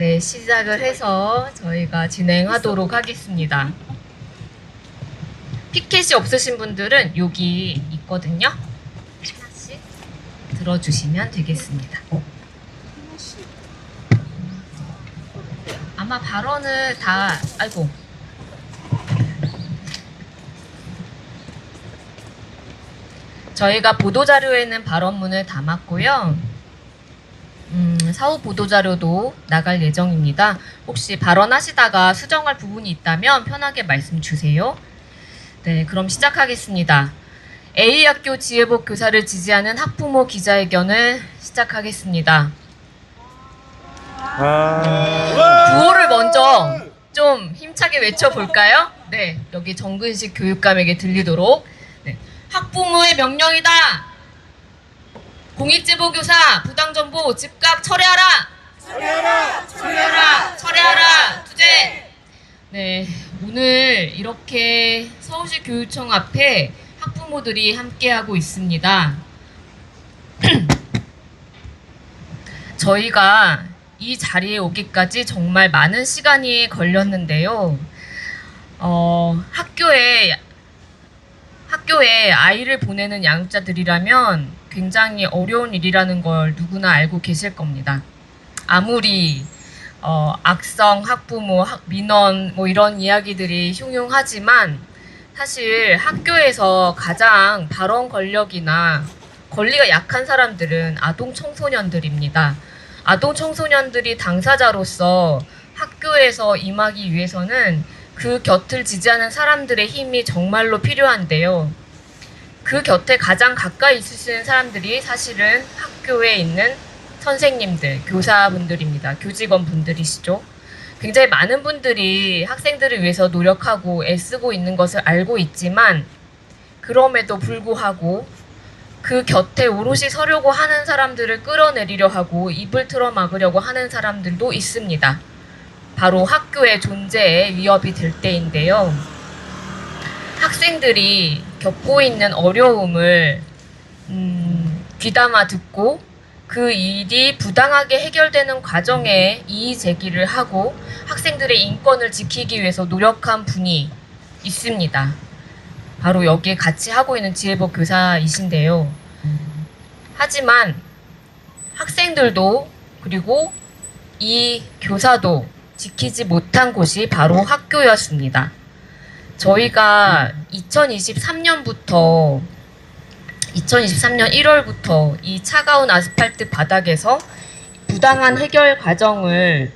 네, 시작을 해서 저희가 진행하도록 하겠습니다. 피켓이 없으신 분들은 여기 있거든요. 하나씩 들어주시면 되겠습니다. 아마 발언을 다, 저희가 보도자료에는 발언문을 담았고요. 사후 보도자료도 나갈 예정입니다. 혹시 발언하시다가 수정할 부분이 있다면 편하게 말씀 주세요. 네, 그럼 시작하겠습니다. A학교 지혜복 교사를 지지하는 학부모 기자회견을 시작하겠습니다. 구호를 먼저 좀 힘차게 외쳐볼까요? 네, 여기 정근식 교육감에게 들리도록. 네, 학부모의 명령이다! 공익제보교사 부당정보 즉각 철회하라! 철회하라! 철회하라! 철회하라! 투쟁! 네, 오늘 이렇게 서울시 교육청 앞에 학부모들이 함께하고 있습니다. 저희가 이 자리에 오기까지 정말 많은 시간이 걸렸는데요. 학교에 아이를 보내는 양육자들이라면 굉장히 어려운 일이라는 걸 누구나 알고 계실 겁니다. 아무리 악성 학부모, 민원 이런 이야기들이 흉흉하지만 사실 학교에서 가장 발언 권력이나 권리가 약한 사람들은 아동 청소년들입니다. 아동 청소년들이 당사자로서 학교에서 임하기 위해서는 그 곁을 지지하는 사람들의 힘이 정말로 필요한데요. 그 곁에 가장 가까이 있으시는 사람들이 사실은 학교에 있는 선생님들, 교사분들입니다. 교직원분들이시죠. 굉장히 많은 분들이 학생들을 위해서 노력하고 애쓰고 있는 것을 알고 있지만 그럼에도 불구하고 그 곁에 오롯이 서려고 하는 사람들을 끌어내리려 하고 입을 틀어막으려고 하는 사람들도 있습니다. 바로 학교의 존재에 위협이 될 때인데요. 학생들이 겪고 있는 어려움을 귀담아 듣고 그 일이 부당하게 해결되는 과정에 이의 제기를 하고 학생들의 인권을 지키기 위해서 노력한 분이 있습니다. 바로 여기에 같이 하고 있는 지혜복 교사이신데요. 하지만 학생들도 그리고 이 교사도 지키지 못한 곳이 바로 학교였습니다. 저희가 2023년 1월부터 이 차가운 아스팔트 바닥에서 부당한 해결 과정을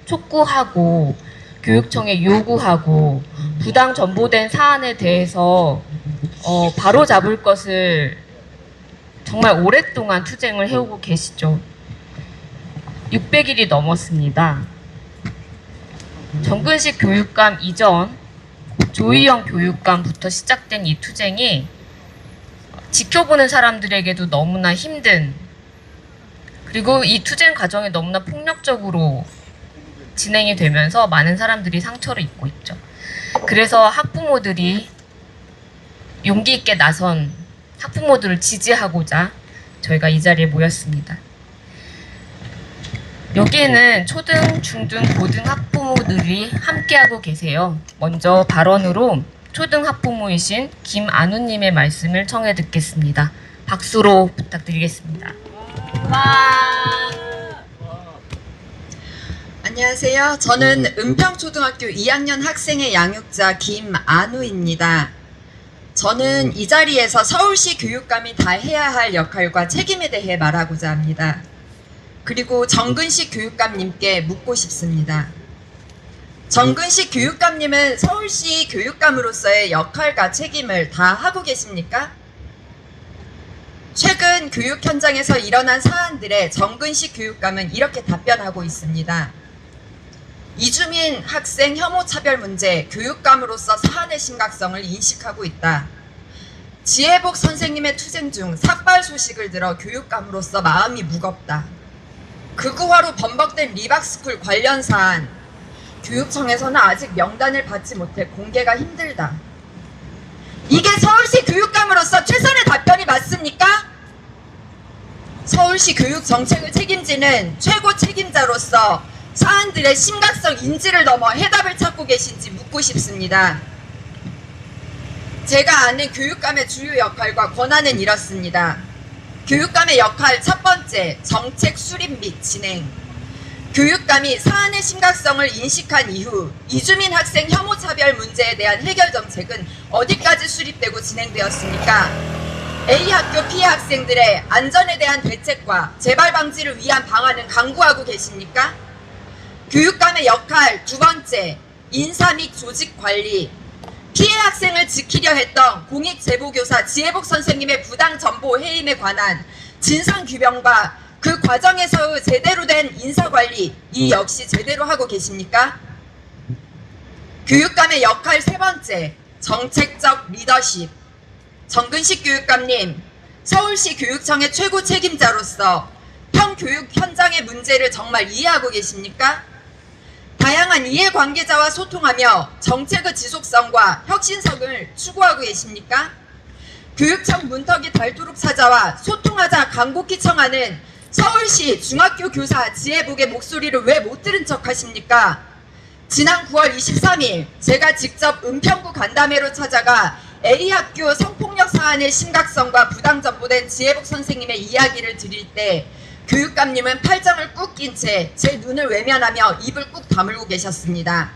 촉구하고 교육청에 요구하고 부당 전보된 사안에 대해서 바로잡을 것을 정말 오랫동안 투쟁을 해오고 계시죠. 600일이 넘었습니다. 정근식 교육감 이전 조희영 교육감부터 시작된 이 투쟁이 지켜보는 사람들에게도 너무나 힘든, 그리고 이 투쟁 과정이 너무나 폭력적으로 진행이 되면서 많은 사람들이 상처를 입고 있죠. 그래서 학부모들이 용기 있게 나선 학부모들을 지지하고자 저희가 이 자리에 모였습니다. 여기에는 초등, 중등, 고등 학부모들이 함께하고 계세요. 먼저 발언으로 초등 학부모이신 김안우님의 말씀을 청해 듣겠습니다. 박수로 부탁드리겠습니다. 와. 안녕하세요. 저는 은평초등학교 2학년 학생의 양육자 김안우입니다. 저는 이 자리에서 서울시 교육감이 다 해야 할 역할과 책임에 대해 말하고자 합니다. 그리고 정근식 교육감님께 묻고 싶습니다. 정근식 교육감님은 서울시 교육감으로서의 역할과 책임을 다 하고 계십니까? 최근 교육 현장에서 일어난 사안들에 정근식 교육감은 이렇게 답변하고 있습니다. 이주민 학생 혐오 차별 문제, 교육감으로서 사안의 심각성을 인식하고 있다. 지혜복 선생님의 투쟁 중 삭발 소식을 들어 교육감으로서 마음이 무겁다. 극우화로 번복된 리박스쿨 관련 사안, 교육청에서는 아직 명단을 받지 못해 공개가 힘들다. 이게 서울시 교육감으로서 최선의 답변이 맞습니까? 서울시 교육 정책을 책임지는 최고 책임자로서 사안들의 심각성 인지를 넘어 해답을 찾고 계신지 묻고 싶습니다. 제가 아는 교육감의 주요 역할과 권한은 이렇습니다. 교육감의 역할 첫 번째, 정책 수립 및 진행. 교육감이 사안의 심각성을 인식한 이후 이주민 학생 혐오 차별 문제에 대한 해결 정책은 어디까지 수립되고 진행되었습니까? A학교 피해 학생들의 안전에 대한 대책과 재발 방지를 위한 방안은 강구하고 계십니까? 교육감의 역할 두 번째, 인사 및 조직 관리. 피해 학생을 지키려 했던 공익제보교사 지혜복 선생님의 부당 정보 해임에 관한 진상규명과 그 과정에서의 제대로 된 인사관리, 이 역시 제대로 하고 계십니까? 교육감의 역할 세 번째, 정책적 리더십. 정근식 교육감님, 서울시 교육청의 최고 책임자로서 평교육 현장의 문제를 정말 이해하고 계십니까? 다양한 이해관계자와 소통하며 정책의 지속성과 혁신성을 추구하고 계십니까? 교육청 문턱이 닳도록 찾아와 소통하자 간곡히 청하는 서울시 중학교 교사 지혜복의 목소리를 왜 못 들은 척 하십니까? 지난 9월 23일 제가 직접 은평구 간담회로 찾아가 A학교 성폭력 사안의 심각성과 부당 전보된 지혜복 선생님의 이야기를 드릴 때 교육감님은 팔짱을 꾹 낀 채 제 눈을 외면하며 입을 꾹 다물고 계셨습니다.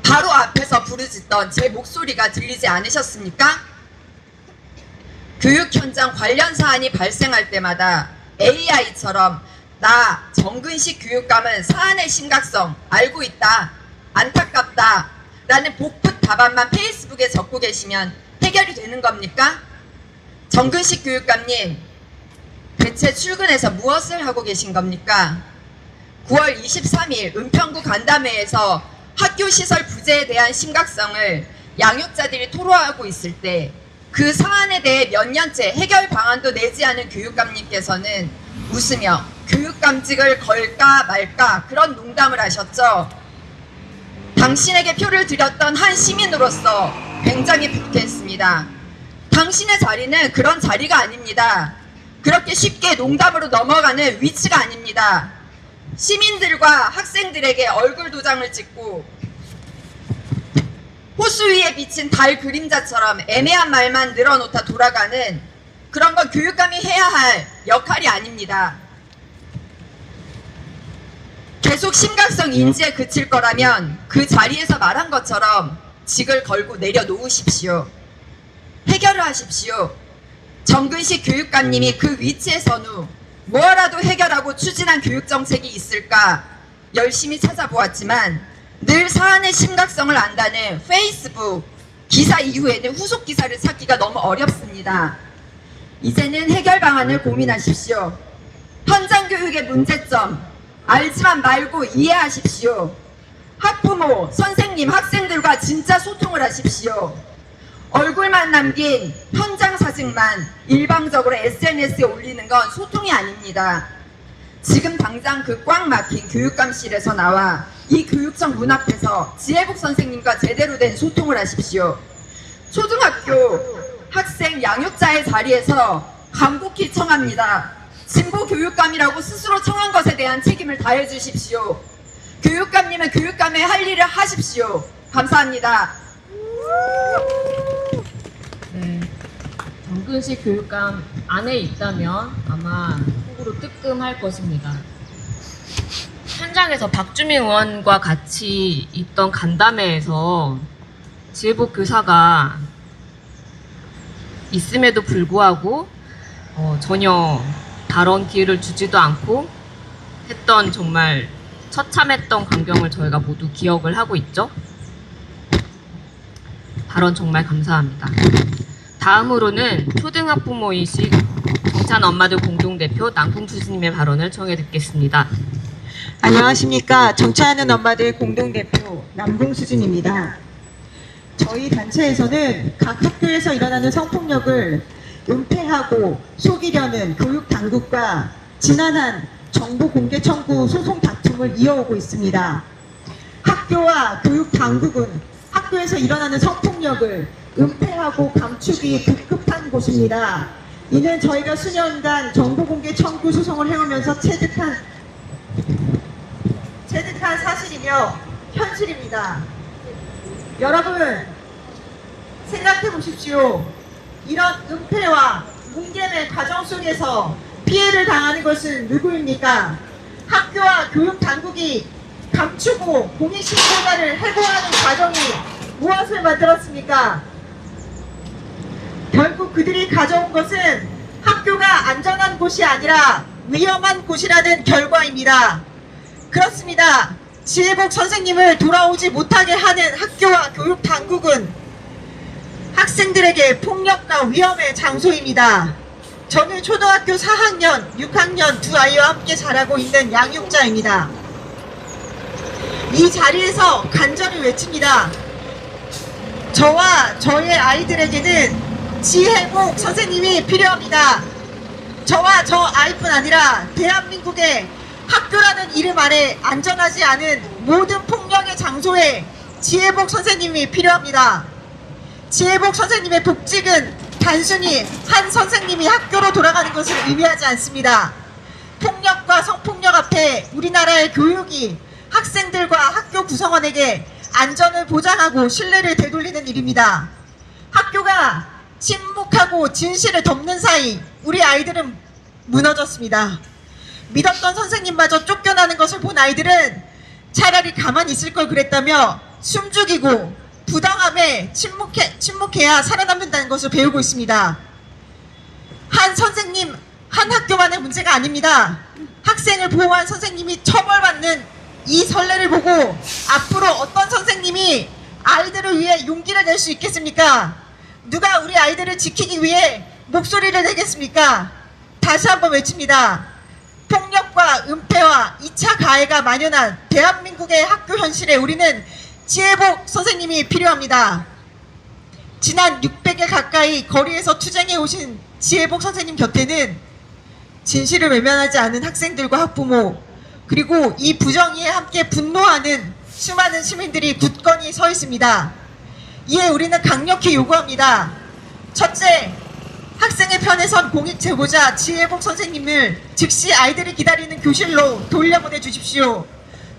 바로 앞에서 부르짖던 제 목소리가 들리지 않으셨습니까? 교육 현장 관련 사안이 발생할 때마다 AI처럼 나 정근식 교육감은 사안의 심각성 알고 있다, 안타깝다 라는 복붙 답안만 페이스북에 적고 계시면 해결이 되는 겁니까? 정근식 교육감님, 대체 출근해서 무엇을 하고 계신 겁니까? 9월 23일 은평구 간담회에서 학교 시설 부재에 대한 심각성을 양육자들이 토로하고 있을 때 그 사안에 대해 몇 년째 해결 방안도 내지 않은 교육감님께서는 웃으며 교육감직을 걸까 말까 그런 농담을 하셨죠. 당신에게 표를 드렸던 한 시민으로서 굉장히 불쾌했습니다. 당신의 자리는 그런 자리가 아닙니다. 그렇게 쉽게 농담으로 넘어가는 위치가 아닙니다. 시민들과 학생들에게 얼굴 도장을 찍고 호수 위에 비친 달 그림자처럼 애매한 말만 늘어놓다 돌아가는 그런 건 교육감이 해야 할 역할이 아닙니다. 계속 심각성 인지에 그칠 거라면 그 자리에서 말한 것처럼 직을 걸고 내려놓으십시오. 해결을 하십시오. 정근식 교육감님이 그 위치에 선 후 뭐라도 해결하고 추진한 교육정책이 있을까 열심히 찾아보았지만 늘 사안의 심각성을 안다는 페이스북 기사 이후에는 후속 기사를 찾기가 너무 어렵습니다. 이제는 해결 방안을 고민하십시오. 현장 교육의 문제점 알지만 말고 이해하십시오. 학부모, 선생님, 학생들과 진짜 소통을 하십시오. 얼굴만 남긴 현장 사진만 일방적으로 SNS에 올리는 건 소통이 아닙니다. 지금 당장 그 꽉 막힌 교육감실에서 나와 이 교육청 문 앞에서 지혜복 선생님과 제대로 된 소통을 하십시오. 초등학교 학생 양육자의 자리에서 간곡히 청합니다. 진보 교육감이라고 스스로 청한 것에 대한 책임을 다해 주십시오. 교육감님은 교육감의 할 일을 하십시오. 감사합니다. 네, 정근식 교육감 안에 있다면 아마 속으로 뜨끔할 것입니다. 현장에서 박주민 의원과 같이 있던 간담회에서 지혜복 교사가 있음에도 불구하고 전혀 발언 기회를 주지도 않고 했던 정말 처참했던 광경을 저희가 모두 기억을 하고 있죠. 발언 정말 감사합니다. 다음으로는 초등학부모이신 정찬 엄마들 공동대표 남궁수진님의 발언을 청해 듣겠습니다. 안녕하십니까. 정치하는 엄마들 공동대표 남궁수진입니다. 저희 단체에서는 각 학교에서 일어나는 성폭력을 은폐하고 속이려는 교육당국과 지난한 정보 공개 청구 소송 다툼을 이어오고 있습니다. 학교와 교육당국은 학교에서 일어나는 성폭력을 은폐하고 감추기 급급한 곳입니다. 이는 저희가 수년간 정보 공개 청구 소송을 해오면서 체득한 체득한 사실이며 현실입니다. 여러분, 생각해 보십시오. 이런 은폐와 뭉개의 과정 속에서 피해를 당하는 것은 누구입니까? 학교와 교육 당국이 감추고 공익신고자를 해고하는 과정이 무엇을 만들었습니까? 결국 그들이 가져온 것은 학교가 안전한 곳이 아니라 위험한 곳이라는 결과입니다. 그렇습니다. 지혜복 선생님을 돌아오지 못하게 하는 학교와 교육 당국은 학생들에게 폭력과 위험의 장소입니다. 저는 초등학교 4학년, 6학년 두 아이와 함께 자라고 있는 양육자입니다. 이 자리에서 간절히 외칩니다. 저와 저의 아이들에게는 지혜복 선생님이 필요합니다. 저와 저 아이뿐 아니라 대한민국의 학교라는 이름 아래 안전하지 않은 모든 폭력의 장소에 지혜복 선생님이 필요합니다. 지혜복 선생님의 복직은 단순히 한 선생님이 학교로 돌아가는 것을 의미하지 않습니다. 폭력과 성폭력 앞에 우리나라의 교육이 학생들과 학교 구성원에게 안전을 보장하고 신뢰를 되돌리는 일입니다. 학교가 침묵하고 진실을 덮는 사이 우리 아이들은 무너졌습니다. 믿었던 선생님마저 쫓겨나는 것을 본 아이들은 차라리 가만히 있을 걸 그랬다며 숨죽이고 부당함에 침묵해야 살아남는다는 것을 배우고 있습니다. 한 선생님, 한 학교만의 문제가 아닙니다. 학생을 보호한 선생님이 처벌받는 이 선례를 보고 앞으로 어떤 선생님이 아이들을 위해 용기를 낼 수 있겠습니까? 누가 우리 아이들을 지키기 위해 목소리를 내겠습니까? 다시 한번 외칩니다. 폭력과 은폐와 2차 가해가 만연한 대한민국의 학교 현실에 우리는 지혜복 선생님이 필요합니다. 지난 600일 가까이 거리에서 투쟁해 오신 지혜복 선생님 곁에는 진실을 외면하지 않은 학생들과 학부모, 그리고 이 부정의에 함께 분노하는 수많은 시민들이 굳건히 서 있습니다. 이에 우리는 강력히 요구합니다. 첫째, 학생의 편에 선 공익 제보자 지혜복 선생님을 즉시 아이들이 기다리는 교실로 돌려보내 주십시오.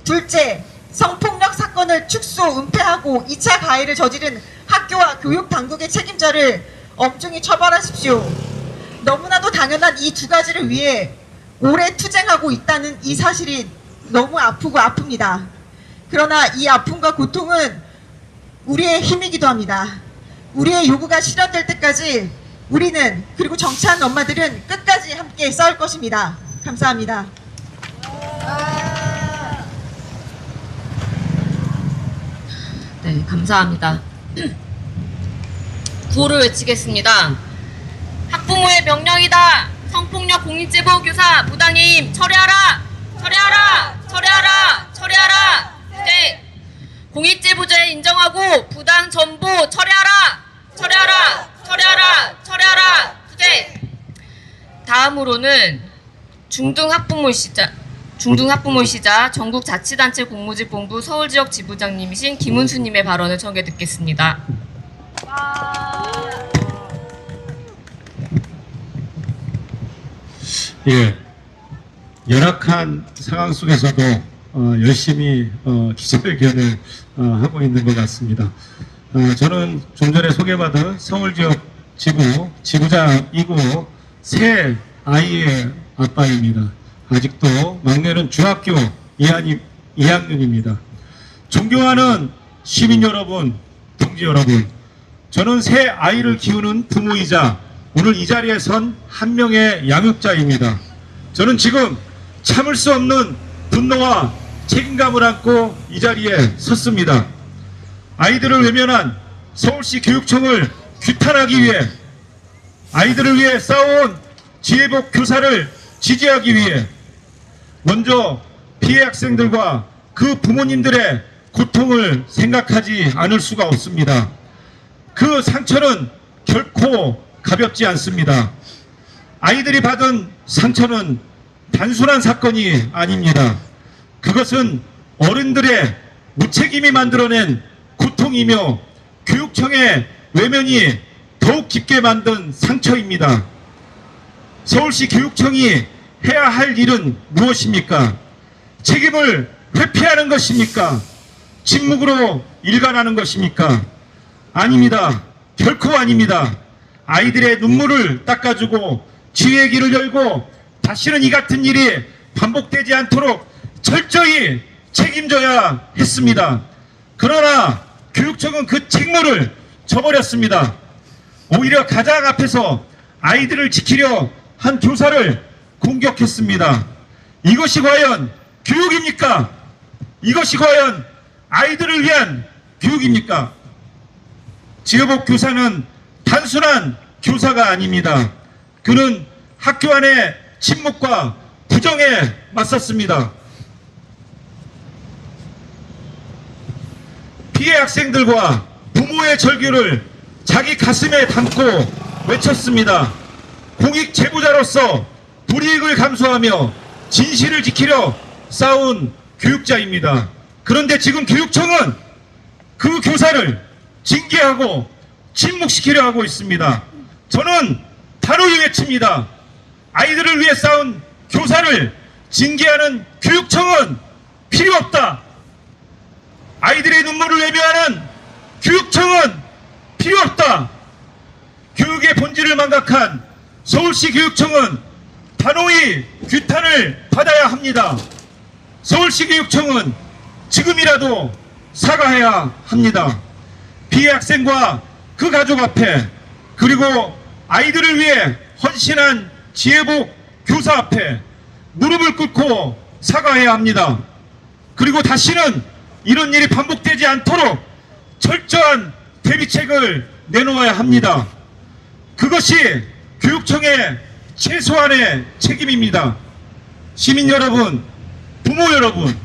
둘째, 성폭력 사건을 축소, 은폐하고 2차 가해를 저지른 학교와 교육 당국의 책임자를 엄중히 처벌하십시오. 너무나도 당연한 이 두 가지를 위해 오래 투쟁하고 있다는 이 사실이 너무 아프고 아픕니다. 그러나 이 아픔과 고통은 우리의 힘이기도 합니다. 우리의 요구가 실현될 때까지 우리는, 그리고 정치하는 엄마들은 끝까지 함께 싸울 것입니다. 감사합니다. 네, 감사합니다. 구호를 외치겠습니다. 학부모의 명령이다. 성폭력 공익제보 교사 부당해임 처리하라! 처리하라! 처리하라! 처리하라! 네. 공익제보자에 인정하고 부당 전보 처리하라! 처리하라! 처리하라! 처리하라! 네. 다음으로는 중등학부모이시자 전국자치단체 공무집본부 서울지역 지부장님이신 김은수님의 발언을 청해 듣겠습니다. 예, 열악한 상황 속에서도 열심히 기자회견을 하고 있는 것 같습니다. 저는 좀 전에 소개받은 서울지역 지부장이고 세 아이의 아빠입니다. 아직도 막내는 중학교 2학년입니다. 존경하는 시민 여러분, 동지 여러분, 저는 세 아이를 키우는 부모이자 오늘 이 자리에 선 한 명의 양육자입니다. 저는 지금 참을 수 없는 분노와 책임감을 안고 이 자리에 섰습니다. 아이들을 외면한 서울시 교육청을 규탄하기 위해, 아이들을 위해 싸워온 지혜복 교사를 지지하기 위해 먼저 피해 학생들과 그 부모님들의 고통을 생각하지 않을 수가 없습니다. 그 상처는 결코 가볍지 않습니다. 아이들이 받은 상처는 단순한 사건이 아닙니다. 그것은 어른들의 무책임이 만들어낸 고통이며 교육청의 외면이 더욱 깊게 만든 상처입니다. 서울시 교육청이 해야 할 일은 무엇입니까? 책임을 회피하는 것입니까? 침묵으로 일관하는 것입니까? 아닙니다. 결코 아닙니다. 아이들의 눈물을 닦아주고 지혜의 길을 열고 다시는 이 같은 일이 반복되지 않도록 철저히 책임져야 했습니다. 그러나 교육청은 그 책무를 저버렸습니다. 오히려 가장 앞에서 아이들을 지키려 한 교사를 공격했습니다. 이것이 과연 교육입니까? 이것이 과연 아이들을 위한 교육입니까? 지혜복 교사는 단순한 교사가 아닙니다. 그는 학교 안의 침묵과 부정에 맞섰습니다. 피해 학생들과 부모의 절규를 자기 가슴에 담고 외쳤습니다. 공익 제보자로서 불이익을 감수하며 진실을 지키려 싸운 교육자입니다. 그런데 지금 교육청은 그 교사를 징계하고 침묵시키려 하고 있습니다. 저는 단호히 외칩니다. 아이들을 위해 싸운 교사를 징계하는 교육청은 필요 없다. 아이들의 눈물을 외면하는 교육청은 필요 없다. 교육의 본질을 망각한 서울시 교육청은 단호히 규탄을 받아야 합니다. 서울시 교육청은 지금이라도 사과해야 합니다. 피해 학생과 그 가족 앞에, 그리고 아이들을 위해 헌신한 지혜복 교사 앞에 무릎을 꿇고 사과해야 합니다. 그리고 다시는 이런 일이 반복되지 않도록 철저한 대비책을 내놓아야 합니다. 그것이 교육청의 최소한의 책임입니다. 시민 여러분, 부모 여러분,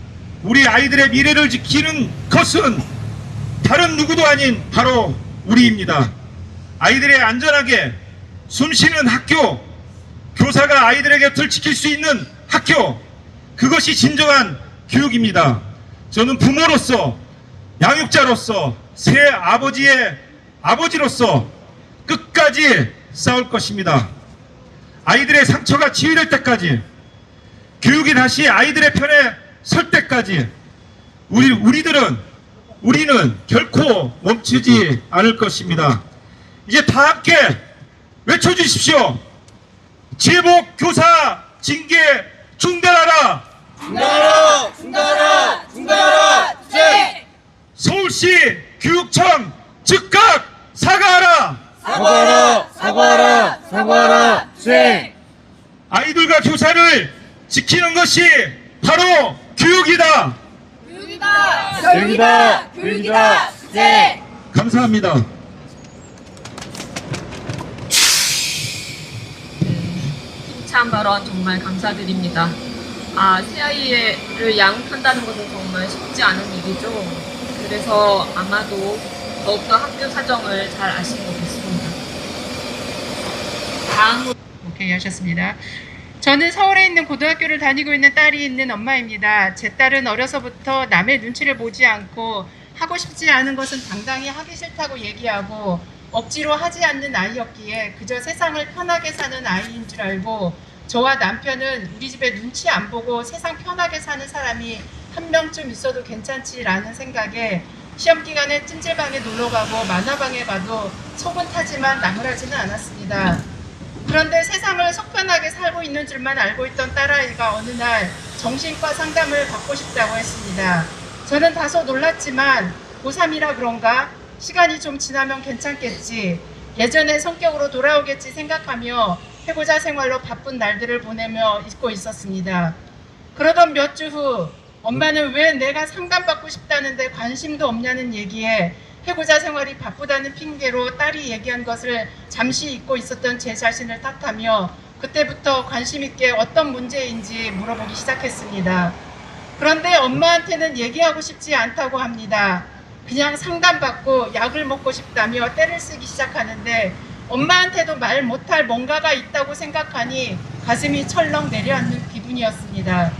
우리 아이들의 미래를 지키는 것은 다른 누구도 아닌 바로 우리입니다. 아이들의 안전하게 숨쉬는 학교, 교사가 아이들의 곁을 지킬 수 있는 학교, 그것이 진정한 교육입니다. 저는 부모로서, 양육자로서, 새 아버지의 아버지로서 끝까지 싸울 것입니다. 아이들의 상처가 치유될 때까지, 교육이 다시 아이들의 편에 설 때까지 우리는 결코 멈추지 않을 것입니다. 이제 다 함께 외쳐주십시오. 지혜복 교사 징계 중단하라. 중단하라! 중단하라! 중단하라! 네! 서울시 교육청 즉각 사과하라. 사과하라! 사과하라! 사과하라! 네! 아이들과 교사를 지키는 것이 바로 교육이다. 교육이다! 교육이다! 네! 감사합니다. 힘찬 발언 정말 감사드립니다. 새아이를 양육한다는 것은 정말 쉽지 않은 일이죠. 그래서 아마도 더욱더 학교 사정을 잘 아신 것 같습니다. 다음으로 오케이 하셨습니다. 저는 서울에 있는 고등학교를 다니고 있는 딸이 있는 엄마입니다. 제 딸은 어려서부터 남의 눈치를 보지 않고 하고 싶지 않은 것은 당당히 하기 싫다고 얘기하고 억지로 하지 않는 아이였기에 그저 세상을 편하게 사는 아이인 줄 알고 저와 남편은 우리 집에 눈치 안 보고 세상 편하게 사는 사람이 한 명쯤 있어도 괜찮지라는 생각에 시험 기간에 찜질방에 놀러가고 만화방에 가도 속은 타지만 나무라지는 않았습니다. 그런데 세상을 속편하게 살고 있는 줄만 알고 있던 딸아이가 어느 날 정신과 상담을 받고 싶다고 했습니다. 저는 다소 놀랐지만 고3이라 그런가? 시간이 좀 지나면 괜찮겠지. 예전의 성격으로 돌아오겠지 생각하며 해고자 생활로 바쁜 날들을 보내며 있고 있었습니다. 그러던 몇 주 후 엄마는 왜 내가 상담받고 싶다는데 관심도 없냐는 얘기에 해고자 생활이 바쁘다는 핑계로 딸이 얘기한 것을 잠시 잊고 있었던 제 자신을 탓하며 그때부터 관심 있게 어떤 문제인지 물어보기 시작했습니다. 그런데 엄마한테는 얘기하고 싶지 않다고 합니다. 그냥 상담받고 약을 먹고 싶다며 떼를 쓰기 시작하는데 엄마한테도 말 못할 뭔가가 있다고 생각하니 가슴이 철렁 내려앉는 기분이었습니다.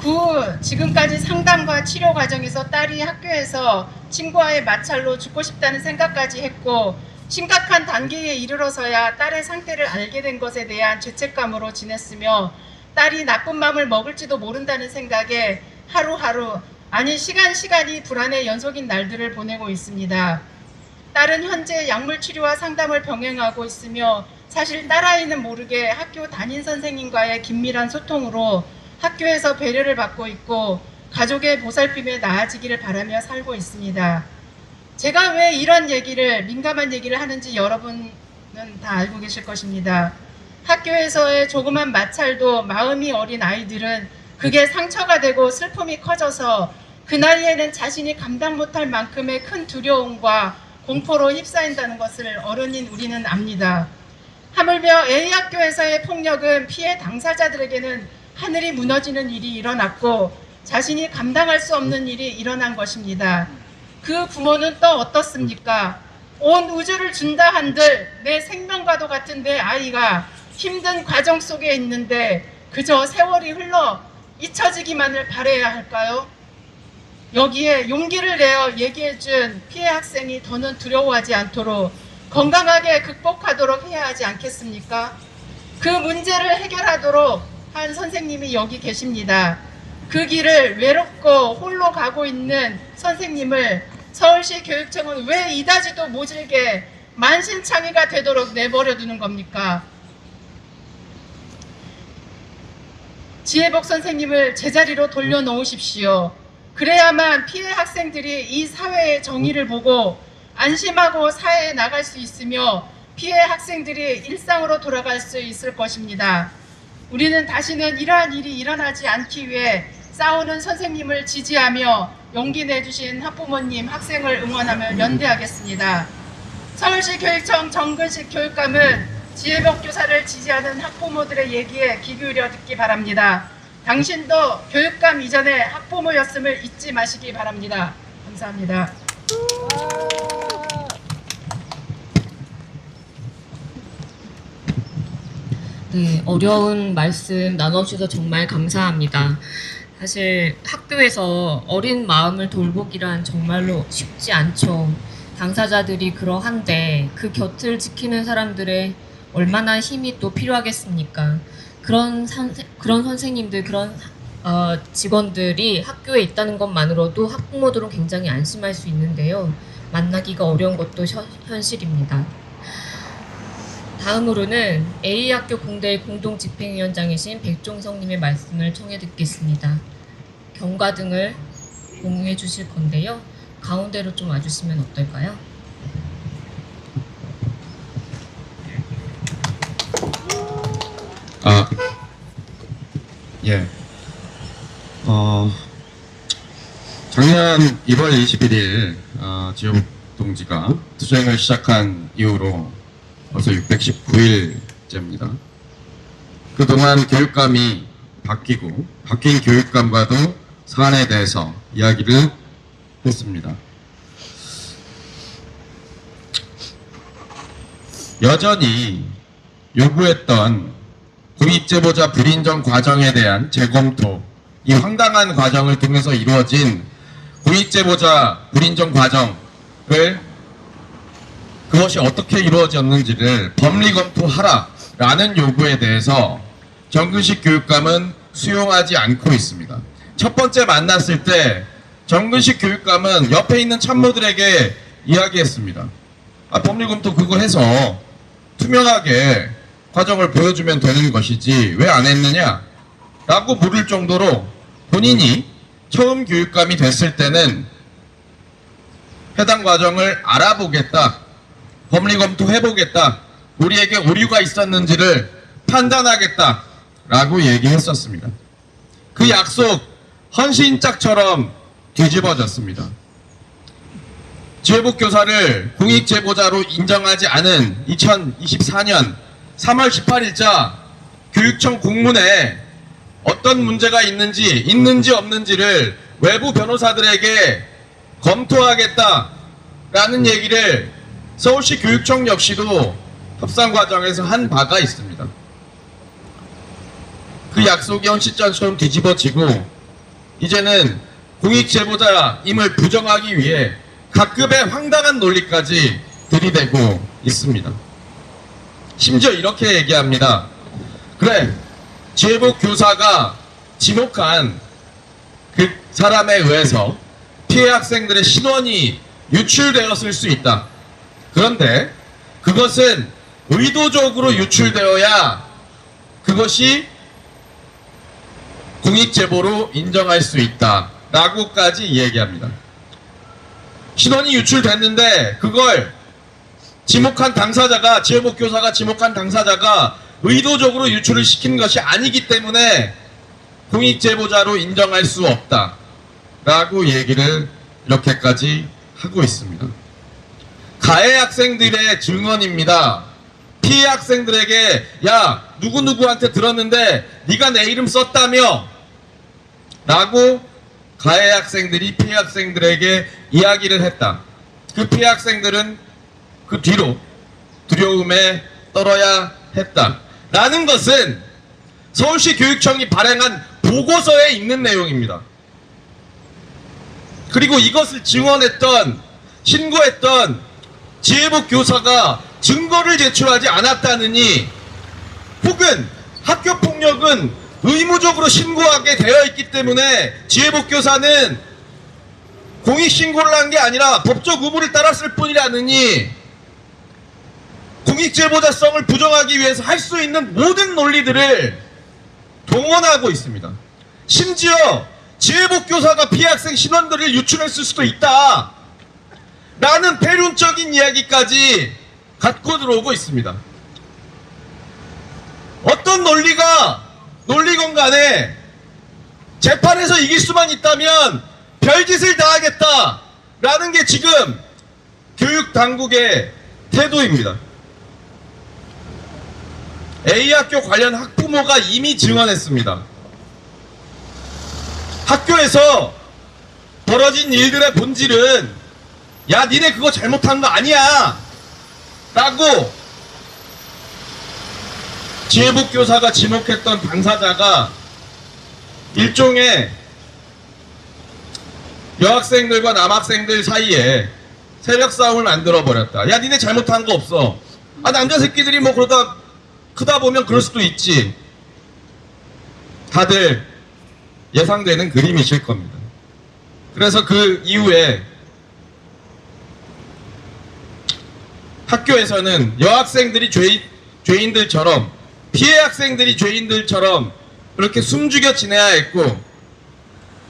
그 후 지금까지 상담과 치료 과정에서 딸이 학교에서 친구와의 마찰로 죽고 싶다는 생각까지 했고 심각한 단계에 이르러서야 딸의 상태를 알게 된 것에 대한 죄책감으로 지냈으며 딸이 나쁜 마음을 먹을지도 모른다는 생각에 하루하루 아니 시간이 불안의 연속인 날들을 보내고 있습니다. 딸은 현재 약물치료와 상담을 병행하고 있으며 사실 딸아이는 모르게 학교 담임 선생님과의 긴밀한 소통으로 학교에서 배려를 받고 있고 가족의 보살핌에 나아지기를 바라며 살고 있습니다. 제가 왜 이런 얘기를, 민감한 얘기를 하는지 여러분은 다 알고 계실 것입니다. 학교에서의 조그만 마찰도 마음이 어린 아이들은 그게 상처가 되고 슬픔이 커져서 그 나이에는 자신이 감당 못할 만큼의 큰 두려움과 공포로 휩싸인다는 것을 어른인 우리는 압니다. 하물며 A학교에서의 폭력은 피해 당사자들에게는 하늘이 무너지는 일이 일어났고 자신이 감당할 수 없는 일이 일어난 것입니다. 그 부모는 또 어떻습니까? 온 우주를 준다 한들 내 생명과도 같은 내 아이가 힘든 과정 속에 있는데 그저 세월이 흘러 잊혀지기만을 바라야 할까요? 여기에 용기를 내어 얘기해준 피해 학생이 더는 두려워하지 않도록 건강하게 극복하도록 해야 하지 않겠습니까? 그 문제를 해결하도록 한 선생님이 여기 계십니다. 그 길을 외롭고 홀로 가고 있는 선생님을 서울시 교육청은 왜 이다지도 모질게 만신창이가 되도록 내버려 두는 겁니까? 지혜복 선생님을 제자리로 돌려놓으십시오. 그래야만 피해 학생들이 이 사회의 정의를 보고 안심하고 사회에 나갈 수 있으며 피해 학생들이 일상으로 돌아갈 수 있을 것입니다. 우리는 다시는 이러한 일이 일어나지 않기 위해 싸우는 선생님을 지지하며 용기 내주신 학부모님, 학생을 응원하며 연대하겠습니다. 서울시 교육청 정근식 교육감은 지혜복 교사를 지지하는 학부모들의 얘기에 귀 기울여 듣기 바랍니다. 당신도 교육감 이전에 학부모였음을 잊지 마시기 바랍니다. 감사합니다. 네, 어려운 말씀 나눠주셔서 정말 감사합니다. 사실 학교에서 어린 마음을 돌보기란 정말로 쉽지 않죠. 당사자들이 그러한데 그 곁을 지키는 사람들의 얼마나 힘이 또 필요하겠습니까? 그런 선생님들, 그런 직원들이 학교에 있다는 것만으로도 학부모들은 굉장히 안심할 수 있는데요. 만나기가 어려운 것도 현실입니다. 다음으로는 A학교 공대 공동집행위원장이신 백종성님의 말씀을 청해 듣겠습니다. 경과등을 공유해 주실 건데요. 가운데로 좀 와주시면 어떨까요? 예. 작년 1월 21일 지혜복 동지가 투쟁을 시작한 이후로 벌써 619일째입니다. 그동안 교육감이 바뀌고 바뀐 교육감과도 사안에 대해서 이야기를 했습니다. 여전히 요구했던 공익제보자 불인정 과정에 대한 재검토, 이 황당한 과정을 통해서 이루어진 공익제보자 불인정 과정을 그것이 어떻게 이루어졌는지를 법리검토하라라는 요구에 대해서 정근식 교육감은 수용하지 않고 있습니다. 첫 번째 만났을 때 정근식 교육감은 옆에 있는 참모들에게 이야기했습니다. 법리검토 그거 해서 투명하게 과정을 보여주면 되는 것이지 왜 안 했느냐? 라고 물을 정도로 본인이 처음 교육감이 됐을 때는 해당 과정을 알아보겠다, 법리검토 해보겠다, 우리에게 오류가 있었는지를 판단하겠다 라고 얘기했었습니다. 그 약속 헌신짝처럼 뒤집어졌습니다. 지혜복 교사를 공익제보자로 인정하지 않은 2024년 3월 18일자 교육청 공문에 어떤 문제가 있는지 없는지를 외부 변호사들에게 검토하겠다라는 얘기를 서울시 교육청 역시도 협상 과정에서 한 바가 있습니다. 그 약속이 헌신장처럼 뒤집어지고 이제는 공익제보자임을 부정하기 위해 각급의 황당한 논리까지 들이대고 있습니다. 심지어 이렇게 얘기합니다. 그래, 지혜복 교사가 지목한 그 사람에 의해서 피해 학생들의 신원이 유출되었을 수 있다. 그런데 그것은 의도적으로 유출되어야 그것이 공익제보로 인정할 수 있다 라고까지 얘기합니다. 신원이 유출됐는데 그걸 지목한 당사자가, 지혜복 교사가 지목한 당사자가 의도적으로 유출을 시킨 것이 아니기 때문에 공익제보자로 인정할 수 없다 라고 얘기를 이렇게까지 하고 있습니다. 가해 학생들의 증언입니다. 피해 학생들에게 야 누구누구한테 들었는데 네가 내 이름 썼다며 라고 가해 학생들이 피해 학생들에게 이야기를 했다. 그 피해 학생들은 그 뒤로 두려움에 떨어야 했다 라는 것은 서울시 교육청이 발행한 보고서에 있는 내용입니다. 그리고 이것을 증언했던, 신고했던 지혜복 교사가 증거를 제출하지 않았다느니, 혹은 학교폭력은 의무적으로 신고하게 되어 있기 때문에 지혜복 교사는 공익신고를 한 게 아니라 법적 의무를 따랐을 뿐이라느니 공익제보자성을 부정하기 위해서 할 수 있는 모든 논리들을 동원하고 있습니다. 심지어 지혜복 교사가 피해 학생 신원들을 유출했을 수도 있다 라는 배륜적인 이야기까지 갖고 들어오고 있습니다. 어떤 논리건 간에 재판에서 이길 수만 있다면 별짓을 다 하겠다 라는 게 지금 교육당국의 태도입니다. A학교 관련 학부모가 이미 증언했습니다. 학교에서 벌어진 일들의 본질은 야 니네 그거 잘못한 거 아니야 라고 지혜복 교사가 지목했던 당사자가 일종의 여학생들과 남학생들 사이에 세력 싸움을 만들어 버렸다. 야 니네 잘못한 거 없어. 아 남자 새끼들이 뭐 그러다 크다 보면 그럴 수도 있지. 다들 예상되는 그림이실 겁니다. 그래서 그 이후에 학교에서는 여학생들이 죄인들처럼, 피해 학생들이 죄인들처럼 그렇게 숨죽여 지내야 했고,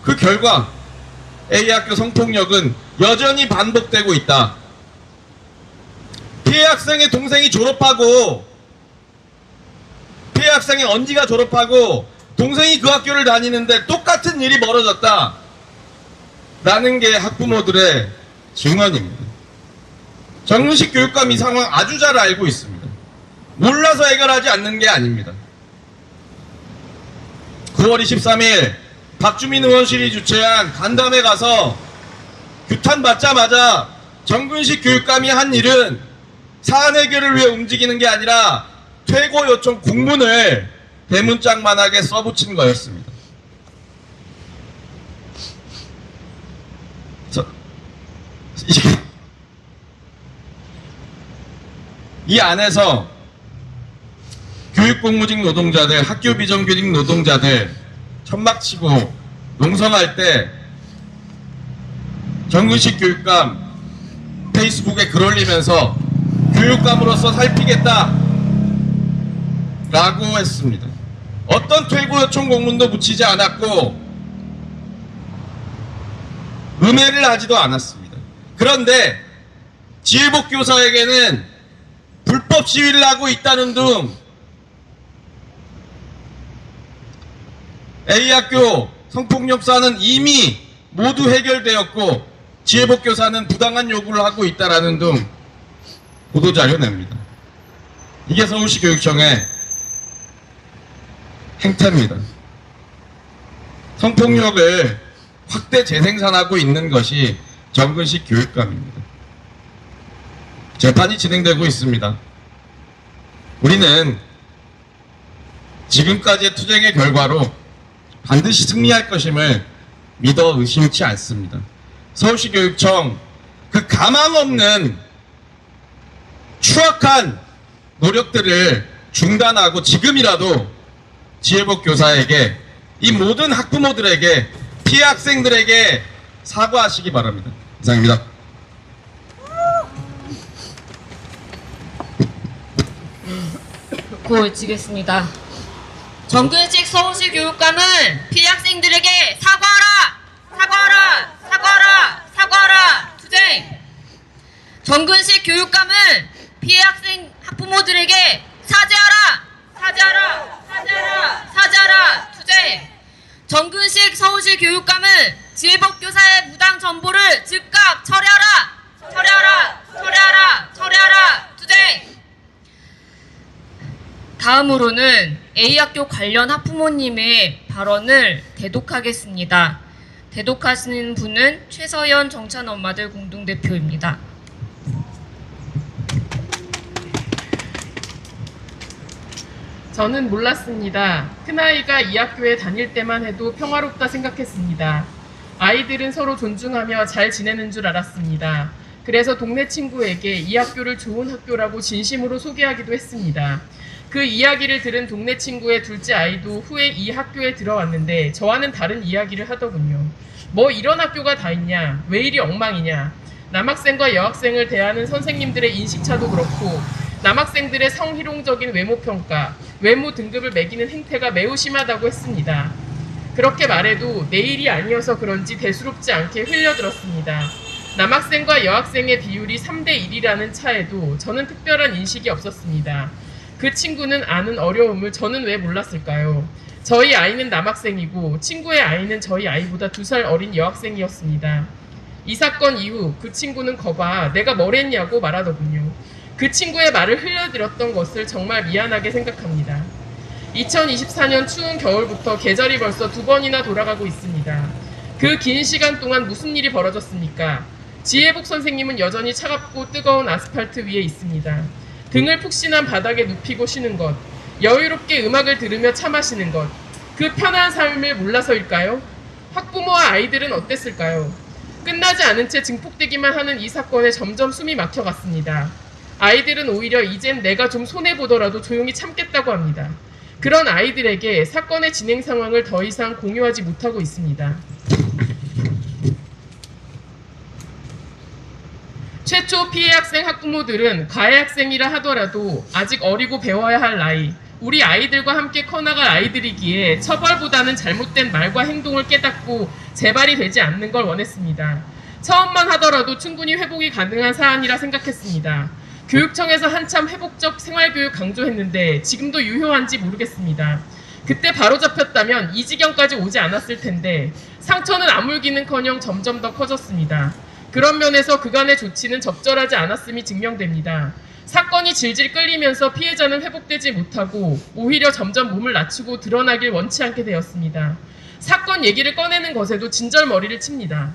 그 결과 A학교 성폭력은 여전히 반복되고 있다. 피해 학생의 동생이 졸업하고, 피해 학생의 언니가 졸업하고 동생이 그 학교를 다니는데 똑같은 일이 벌어졌다 라는 게 학부모들의 증언입니다. 정근식 교육감 이 상황 아주 잘 알고 있습니다. 몰라서 해결하지 않는 게 아닙니다. 9월 23일 박주민 의원실이 주최한 간담회 가서 규탄 받자마자 정근식 교육감이 한 일은 사안 해결을 위해 움직이는 게 아니라 퇴고 요청 공문을 대문짝만하게 써붙인 거였습니다. 이 안에서 교육공무직 노동자들, 학교 비정규직 노동자들 천막치고 농성할 때 정근식 교육감 페이스북에 글 올리면서 교육감으로서 살피겠다 라고 했습니다. 어떤 퇴고 요청 공문도 붙이지 않았고 음해를 하지도 않았습니다. 그런데 지혜복 교사에게는 불법 시위를 하고 있다는 등 A학교 성폭력 사안은 이미 모두 해결되었고 지혜복 교사는 부당한 요구를 하고 있다는 등 보도자료 냅니다. 이게 서울시 교육청의 행태입니다. 성폭력을 확대 재생산하고 있는 것이 정근식 교육감입니다. 재판이 진행되고 있습니다. 우리는 지금까지의 투쟁의 결과로 반드시 승리할 것임을 믿어 의심치 않습니다. 서울시 교육청 그 가망 없는 추악한 노력들을 중단하고 지금이라도 지혜복 교사에게, 이 모든 학부모들에게 피해 학생들에게 사과하시기 바랍니다. 이상입니다. 고치겠습니다. 정근식 서울시 교육감은 피해 학생들에게 사과하라! 사과하라! 사과하라! 사과하라! 투쟁! 정근식 교육감은 피해 학생 학부모들에게 사죄하라! 사죄하라! 사죄하라! 사죄하라! 투쟁! 정근식 서울시 교육감은 지혜복 교사의 무당 전보를 즉각 철회하라! 철회하라! 철회하라! 철회하라! 투쟁! 다음으로는 A학교 관련 학부모님의 발언을 대독하겠습니다. 대독하시는 분은 최서연 정찬 엄마들 공동대표입니다. 저는 몰랐습니다. 큰아이가 이 학교에 다닐 때만 해도 평화롭다 생각했습니다. 아이들은 서로 존중하며 잘 지내는 줄 알았습니다. 그래서 동네 친구에게 이 학교를 좋은 학교라고 진심으로 소개하기도 했습니다. 그 이야기를 들은 동네 친구의 둘째 아이도 후에 이 학교에 들어왔는데 저와는 다른 이야기를 하더군요. 뭐 이런 학교가 다 있냐? 왜 이리 엉망이냐? 남학생과 여학생을 대하는 선생님들의 인식차도 그렇고 남학생들의 성희롱적인 외모평가, 외모 등급을 매기는 행태가 매우 심하다고 했습니다. 그렇게 말해도 내 일이 아니어서 그런지 대수롭지 않게 흘려들었습니다. 남학생과 여학생의 비율이 3대1이라는 차에도 저는 특별한 인식이 없었습니다. 그 친구는 아는 어려움을 저는 왜 몰랐을까요? 저희 아이는 남학생이고 친구의 아이는 저희 아이보다 2살 어린 여학생이었습니다. 이 사건 이후 그 친구는 거봐 내가 뭘 했냐고 말하더군요. 그 친구의 말을 흘려들었던 것을 정말 미안하게 생각합니다. 2024년 추운 겨울부터 계절이 벌써 2번이나 돌아가고 있습니다. 그 긴 시간 동안 무슨 일이 벌어졌습니까? 지혜복 선생님은 여전히 차갑고 뜨거운 아스팔트 위에 있습니다. 등을 푹신한 바닥에 눕히고 쉬는 것, 여유롭게 음악을 들으며 차 마시는 것, 그 편한 삶을 몰라서일까요? 학부모와 아이들은 어땠을까요? 끝나지 않은 채 증폭되기만 하는 이 사건에 점점 숨이 막혀갔습니다. 아이들은 오히려 이젠 내가 좀 손해보더라도 조용히 참겠다고 합니다. 그런 아이들에게 사건의 진행 상황을 더 이상 공유하지 못하고 있습니다. 최초 피해 학생 학부모들은 가해 학생이라 하더라도 아직 어리고 배워야 할 나이, 우리 아이들과 함께 커나갈 아이들이기에 처벌보다는 잘못된 말과 행동을 깨닫고 재발이 되지 않는 걸 원했습니다. 처음만 하더라도 충분히 회복이 가능한 사안이라 생각했습니다. 교육청에서 한참 회복적 생활교육 강조했는데 지금도 유효한지 모르겠습니다. 그때 바로 잡혔다면 이 지경까지 오지 않았을 텐데 상처는 아물기는커녕 점점 더 커졌습니다. 그런 면에서 그간의 조치는 적절하지 않았음이 증명됩니다. 사건이 질질 끌리면서 피해자는 회복되지 못하고 오히려 점점 몸을 낮추고 드러나길 원치 않게 되었습니다. 사건 얘기를 꺼내는 것에도 진절머리를 칩니다.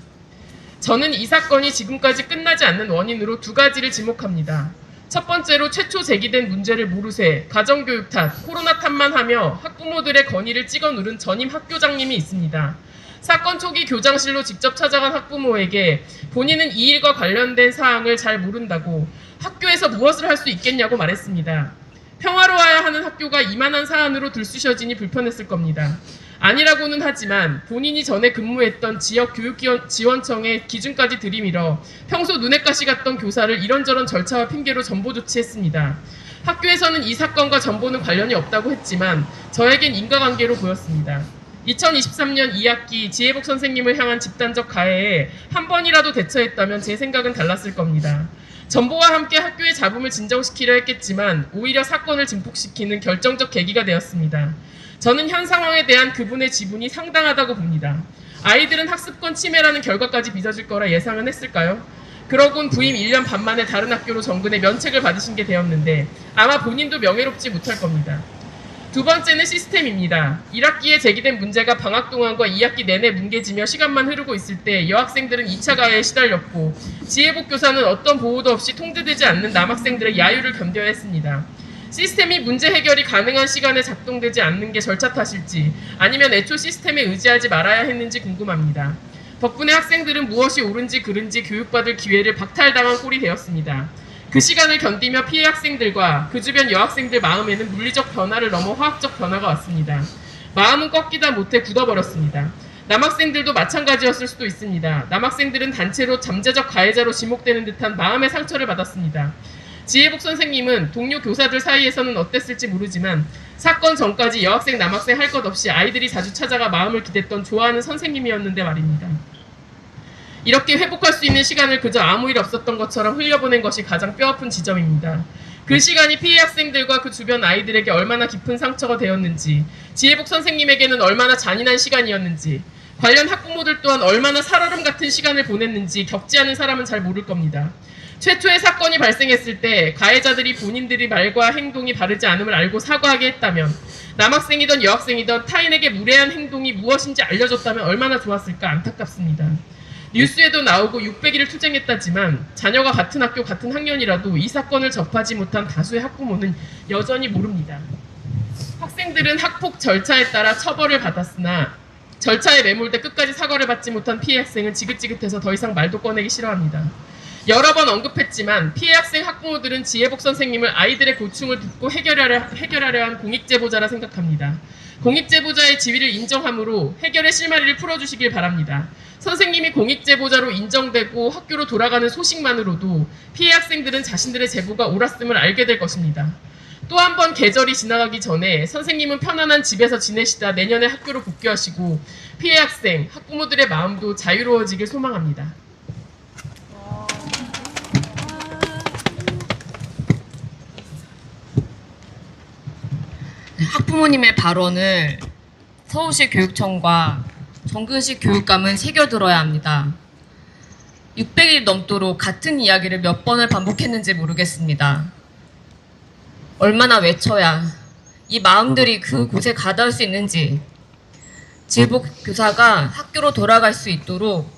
저는 이 사건이 지금까지 끝나지 않는 원인으로 2가지를 지목합니다. 첫 번째로 최초 제기된 문제를 모르쇠, 가정교육 탓, 코로나 탓만 하며 학부모들의 건의를 찍어 누른 전임 학교장님이 있습니다. 사건 초기 교장실로 직접 찾아간 학부모에게 본인은 이 일과 관련된 사항을 잘 모른다고 학교에서 무엇을 할 수 있겠냐고 말했습니다. 평화로워야 하는 학교가 이만한 사안으로 들쑤셔지니 불편했을 겁니다. 아니라고는 하지만 본인이 전에 근무했던 지역교육지원청의 기준까지 들이밀어 평소 눈엣 가시 같던 교사를 이런저런 절차와 핑계로 전보 조치했습니다. 학교에서는 이 사건과 전보는 관련이 없다고 했지만 저에겐 인과관계로 보였습니다. 2023년 2학기 지혜복 선생님을 향한 집단적 가해에 한 번이라도 대처했다면 제 생각은 달랐을 겁니다. 전보와 함께 학교의 잡음을 진정시키려 했겠지만 오히려 사건을 증폭시키는 결정적 계기가 되었습니다. 저는 현 상황에 대한 그분의 지분이 상당하다고 봅니다. 아이들은 학습권 침해라는 결과까지 빚어질 거라 예상은 했을까요? 그러곤 부임 1년 반 만에 다른 학교로 정근해 면책을 받으신 게 되었는데 아마 본인도 명예롭지 못할 겁니다. 두 번째는 시스템입니다. 1학기에 제기된 문제가 방학 동안과 2학기 내내 뭉개지며 시간만 흐르고 있을 때 여학생들은 2차 가해에 시달렸고 지혜복 교사는 어떤 보호도 없이 통제되지 않는 남학생들의 야유를 견뎌야 했습니다. 시스템이 문제 해결이 가능한 시간에 작동되지 않는 게 절차 탓일지 아니면 애초 시스템에 의지하지 말아야 했는지 궁금합니다. 덕분에 학생들은 무엇이 옳은지 그른지 교육받을 기회를 박탈당한 꼴이 되었습니다. 그 시간을 견디며 피해 학생들과 그 주변 여학생들 마음에는 물리적 변화를 넘어 화학적 변화가 왔습니다. 마음은 꺾이다 못해 굳어버렸습니다. 남학생들도 마찬가지였을 수도 있습니다. 남학생들은 단체로 잠재적 가해자로 지목되는 듯한 마음의 상처를 받았습니다. 지혜복 선생님은 동료 교사들 사이에서는 어땠을지 모르지만 사건 전까지 여학생 남학생 할 것 없이 아이들이 자주 찾아가 마음을 기댔던 좋아하는 선생님이었는데 말입니다. 이렇게 회복할 수 있는 시간을 그저 아무 일 없었던 것처럼 흘려보낸 것이 가장 뼈아픈 지점입니다. 그 시간이 피해 학생들과 그 주변 아이들에게 얼마나 깊은 상처가 되었는지, 지혜복 선생님에게는 얼마나 잔인한 시간이었는지, 관련 학부모들 또한 얼마나 살얼음 같은 시간을 보냈는지 겪지 않은 사람은 잘 모를 겁니다. 최초의 사건이 발생했을 때 가해자들이 본인들의 말과 행동이 바르지 않음을 알고 사과하게 했다면, 남학생이든 여학생이든 타인에게 무례한 행동이 무엇인지 알려줬다면 얼마나 좋았을까 안타깝습니다. 뉴스에도 나오고 600일을 투쟁했다지만 자녀가 같은 학교 같은 학년이라도 이 사건을 접하지 못한 다수의 학부모는 여전히 모릅니다. 학생들은 학폭 절차에 따라 처벌을 받았으나 절차에 매몰돼 끝까지 사과를 받지 못한 피해 학생은 지긋지긋해서 더 이상 말도 꺼내기 싫어합니다. 여러 번 언급했지만 피해 학생 학부모들은 지혜복 선생님을 아이들의 고충을 듣고 해결하려 한 공익제보자라 생각합니다. 공익제보자의 지위를 인정함으로 해결의 실마리를 풀어주시길 바랍니다. 선생님이 공익제보자로 인정되고 학교로 돌아가는 소식만으로도 피해 학생들은 자신들의 제보가 옳았음을 알게 될 것입니다. 또 한 번 계절이 지나가기 전에 선생님은 편안한 집에서 지내시다 내년에 학교로 복귀하시고 피해 학생, 학부모들의 마음도 자유로워지길 소망합니다. 학부모님의 발언을 서울시 교육청과 정근식 교육감은 새겨들어야 합니다. 600일 넘도록 같은 이야기를 몇 번을 반복했는지 모르겠습니다. 얼마나 외쳐야 이 마음들이 그곳에 가닿을 수 있는지, 지혜복 교사가 학교로 돌아갈 수 있도록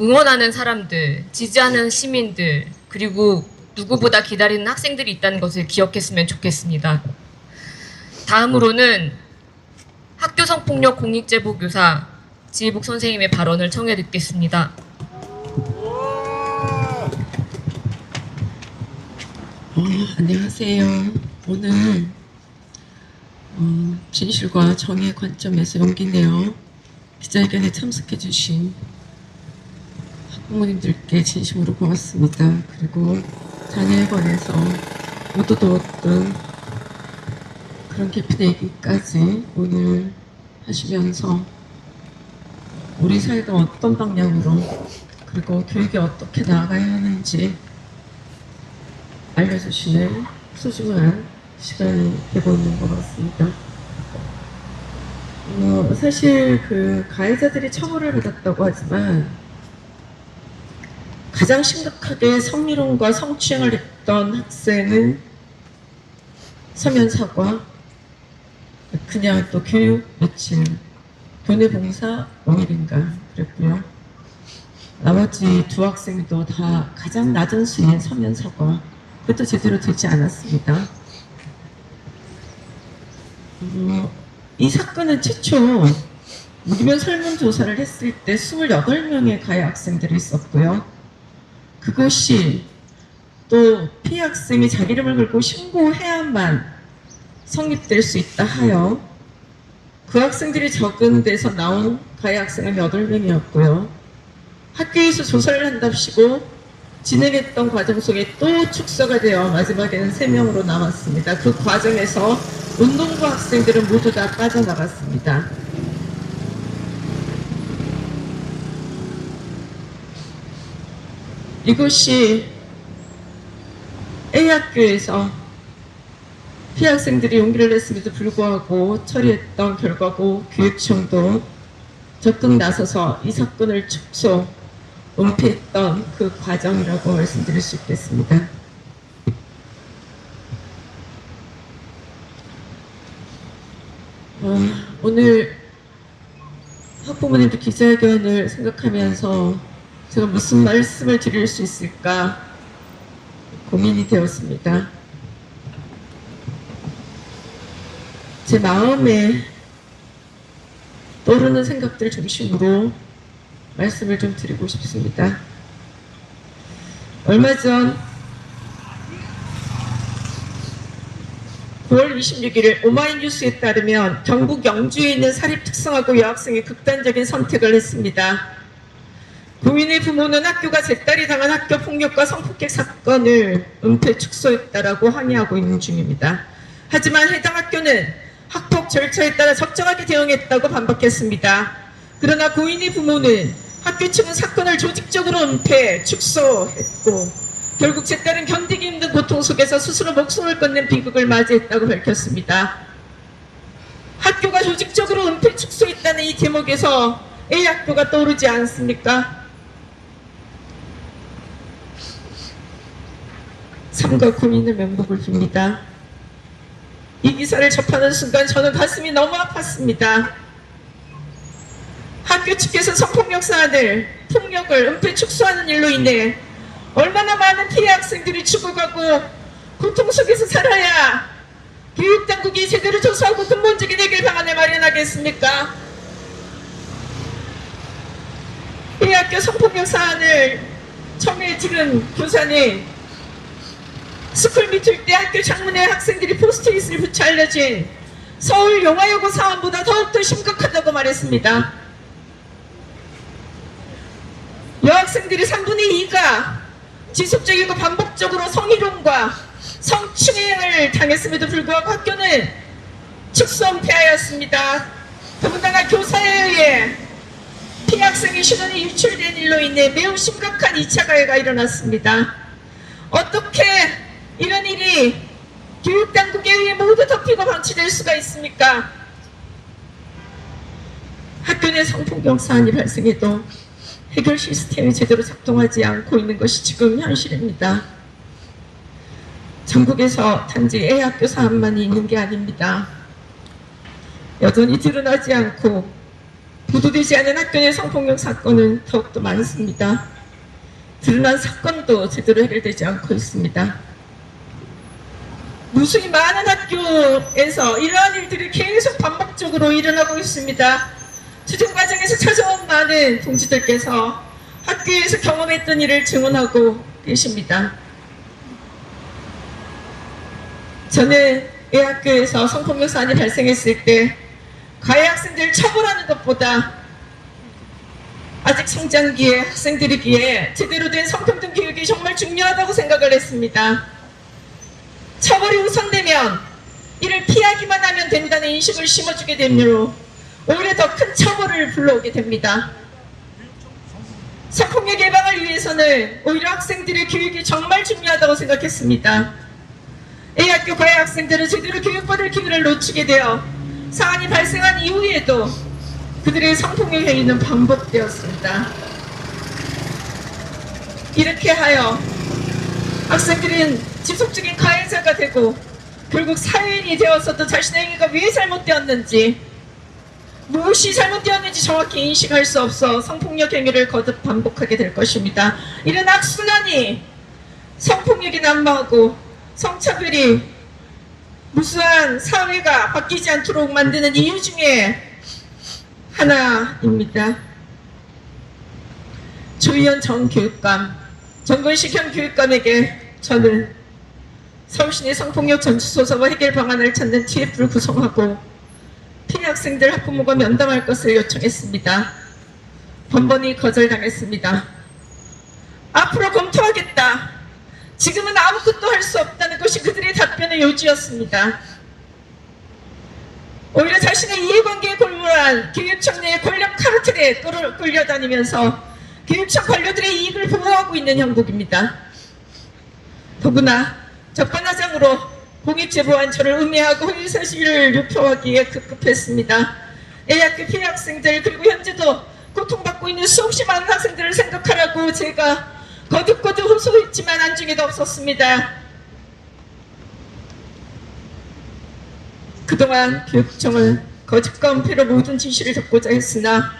응원하는 사람들, 지지하는 시민들, 그리고 누구보다 기다리는 학생들이 있다는 것을 기억했으면 좋겠습니다. 다음으로는 학교 성폭력 공익제보 교사 지혜복 선생님의 발언을 청해 듣겠습니다. 안녕하세요. 오늘 진실과 정의의 관점에서 용기 내어 기자회견에 참석해 주신 학부모님들께 진심으로 고맙습니다. 그리고 자녀에 관해서 모두 두었던 그런 깊은 얘기까지 오늘 하시면서 우리 사회가 어떤 방향으로 그리고 교육이 어떻게 나아가야 하는지 알려주시는 소중한 시간이 되고 있는 것 같습니다. 사실 그 가해자들이 처벌을 받았다고 하지만 가장 심각하게 성희롱과 성추행을 했던 학생은 서면 사과, 그냥 또 교육 며칠, 교내 봉사 5일인가 그랬고요. 나머지 두 학생도 다 가장 낮은 수위의 서면 사과, 그것도 제대로 되지 않았습니다. 이 사건은 최초 무기명 설문조사를 했을 때 28명의 가해 학생들이 있었고요. 그것이 또 피해 학생이 자기 이름을 걸고 신고해야만 성립될 수 있다 하여 그 학생들이 적은 데서 나온 가해 학생은 8명이었고요. 학교에서 조사를 한답시고 진행했던 과정 속에 또 축소가 되어 마지막에는 3명으로 남았습니다. 그 과정에서 운동부 학생들은 모두 다 빠져나갔습니다. 이것이 A학교에서 피해 학생들이 용기를 냈음에도 불구하고 처리했던 결과고 교육청도 적극 나서서 이 사건을 축소, 은폐했던 그 과정이라고 말씀드릴 수 있겠습니다. 오늘 학부모님들 기자회견을 생각하면서 제가 무슨 말씀을 드릴 수 있을까 고민이 되었습니다. 제 마음에 떠오르는 생각들 중심으로 말씀을 좀 드리고 싶습니다. 얼마 전 9월 26일 오마이뉴스에 따르면 경북 영주에 있는 사립특성화고 여학생이 극단적인 선택을 했습니다. 고인의 부모는 학교가 제 딸이 당한 학교 폭력과 성폭행 사건을 은폐 축소했다라고 항의하고 있는 중입니다. 하지만 해당 학교는 학폭 절차에 따라 적정하게 대응했다고 반박했습니다. 그러나 고인의 부모는 학교 측은 사건을 조직적으로 은폐, 축소했고 결국 제 딸은 견디기 힘든 고통 속에서 스스로 목숨을 끊는 비극을 맞이했다고 밝혔습니다. 학교가 조직적으로 은폐, 축소했다는 이 대목에서 A 학교가 떠오르지 않습니까? 삼가 고인의 명복을 빕니다. 이 기사를 접하는 순간 저는 가슴이 너무 아팠습니다. 학교 측에서 성폭력 사안을 폭력을 은폐 축소하는 일로 인해 얼마나 많은 피해 학생들이 죽어가고 고통 속에서 살아야 교육당국이 제대로 조사하고 근본적인 해결 방안을 마련하겠습니까? 이 학교 성폭력 사안을 처음에 들은 교사는 스쿨 미툴 때 학교 창문에 학생들이 포스트잇을 붙여 알려진 서울 용화여고 사안보다 더욱더 심각하다고 말했습니다. 여학생들이 3분의 2가 지속적이고 반복적으로 성희롱과 성추행을 당했음에도 불구하고 학교는 축소 은폐하였습니다. 더군다나 교사에 의해 피해 학생의 신원이 유출된 일로 인해 매우 심각한 2차 가해가 일어났습니다. 어떻게 이런 일이 교육당국에 의해 모두 덮이고 방치될 수가 있습니까? 학교 내 성폭력 사안이 발생해도 해결 시스템이 제대로 작동하지 않고 있는 것이 지금 현실입니다. 전국에서 단지 A학교 사안만이 있는 게 아닙니다. 여전히 드러나지 않고 보도되지 않은 학교 내 성폭력 사건은 더욱더 많습니다. 드러난 사건도 제대로 해결되지 않고 있습니다. 무수히 많은 학교에서 이러한 일들이 계속 반복적으로 일어나고 있습니다. 투쟁 과정에서 찾아온 많은 동지들께서 학교에서 경험했던 일을 증언하고 계십니다. 저는 이 학교에서 성폭력 사안이 발생했을 때 가해 학생들을 처벌하는 것보다 아직 성장기에 학생들이기에 제대로 된 성평등 교육이 정말 중요하다고 생각을 했습니다. 처벌이 우선되면 이를 피하기만 하면 된다는 인식을 심어주게 되므로 오히려 더 큰 처벌을 불러오게 됩니다. 성폭력 예방을 위해서는 오히려 학생들의 교육이 정말 중요하다고 생각했습니다. A학교 가해 학생들은 제대로 교육받을 기회를 놓치게 되어 사안이 발생한 이후에도 그들의 성폭력 행위는 반복되었습니다. 이렇게 하여 학생들은 지속적인 가해자가 되고 결국 사회인이 되어서도 자신의 행위가 왜 잘못되었는지 무엇이 잘못되었는지 정확히 인식할 수 없어 성폭력 행위를 거듭 반복하게 될 것입니다. 이런 악순환이 성폭력이 난무하고 성차별이 무수한 사회가 바뀌지 않도록 만드는 이유 중에 하나입니다. 조희연 전 교육감, 정근식 현 교육감에게 저는 서울시내 성폭력 전수조사와 해결 방안을 찾는 TF를 구성하고 피해 학생들 학부모가 면담할 것을 요청했습니다. 번번이 거절당했습니다. 앞으로 검토하겠다. 지금은 아무것도 할 수 없다는 것이 그들의 답변의 요지였습니다. 오히려 자신의 이해관계에 골몰한 교육청 내의 권력 카르텔에 끌려다니면서 교육청 관료들의 이익을 보호하고 있는 형국입니다. 더구나 적반하장으로 공익제보한 저를 음해하고 허위사실을 유포하기에 급급했습니다. A학교 피해 학생들 그리고 현재도 고통받고 있는 수없이 많은 학생들을 생각하라고 제가 거듭거듭 호소했지만 안중에도 없었습니다. 그동안 교육청은 거짓과 은폐로 모든 진실을 덮고자 했으나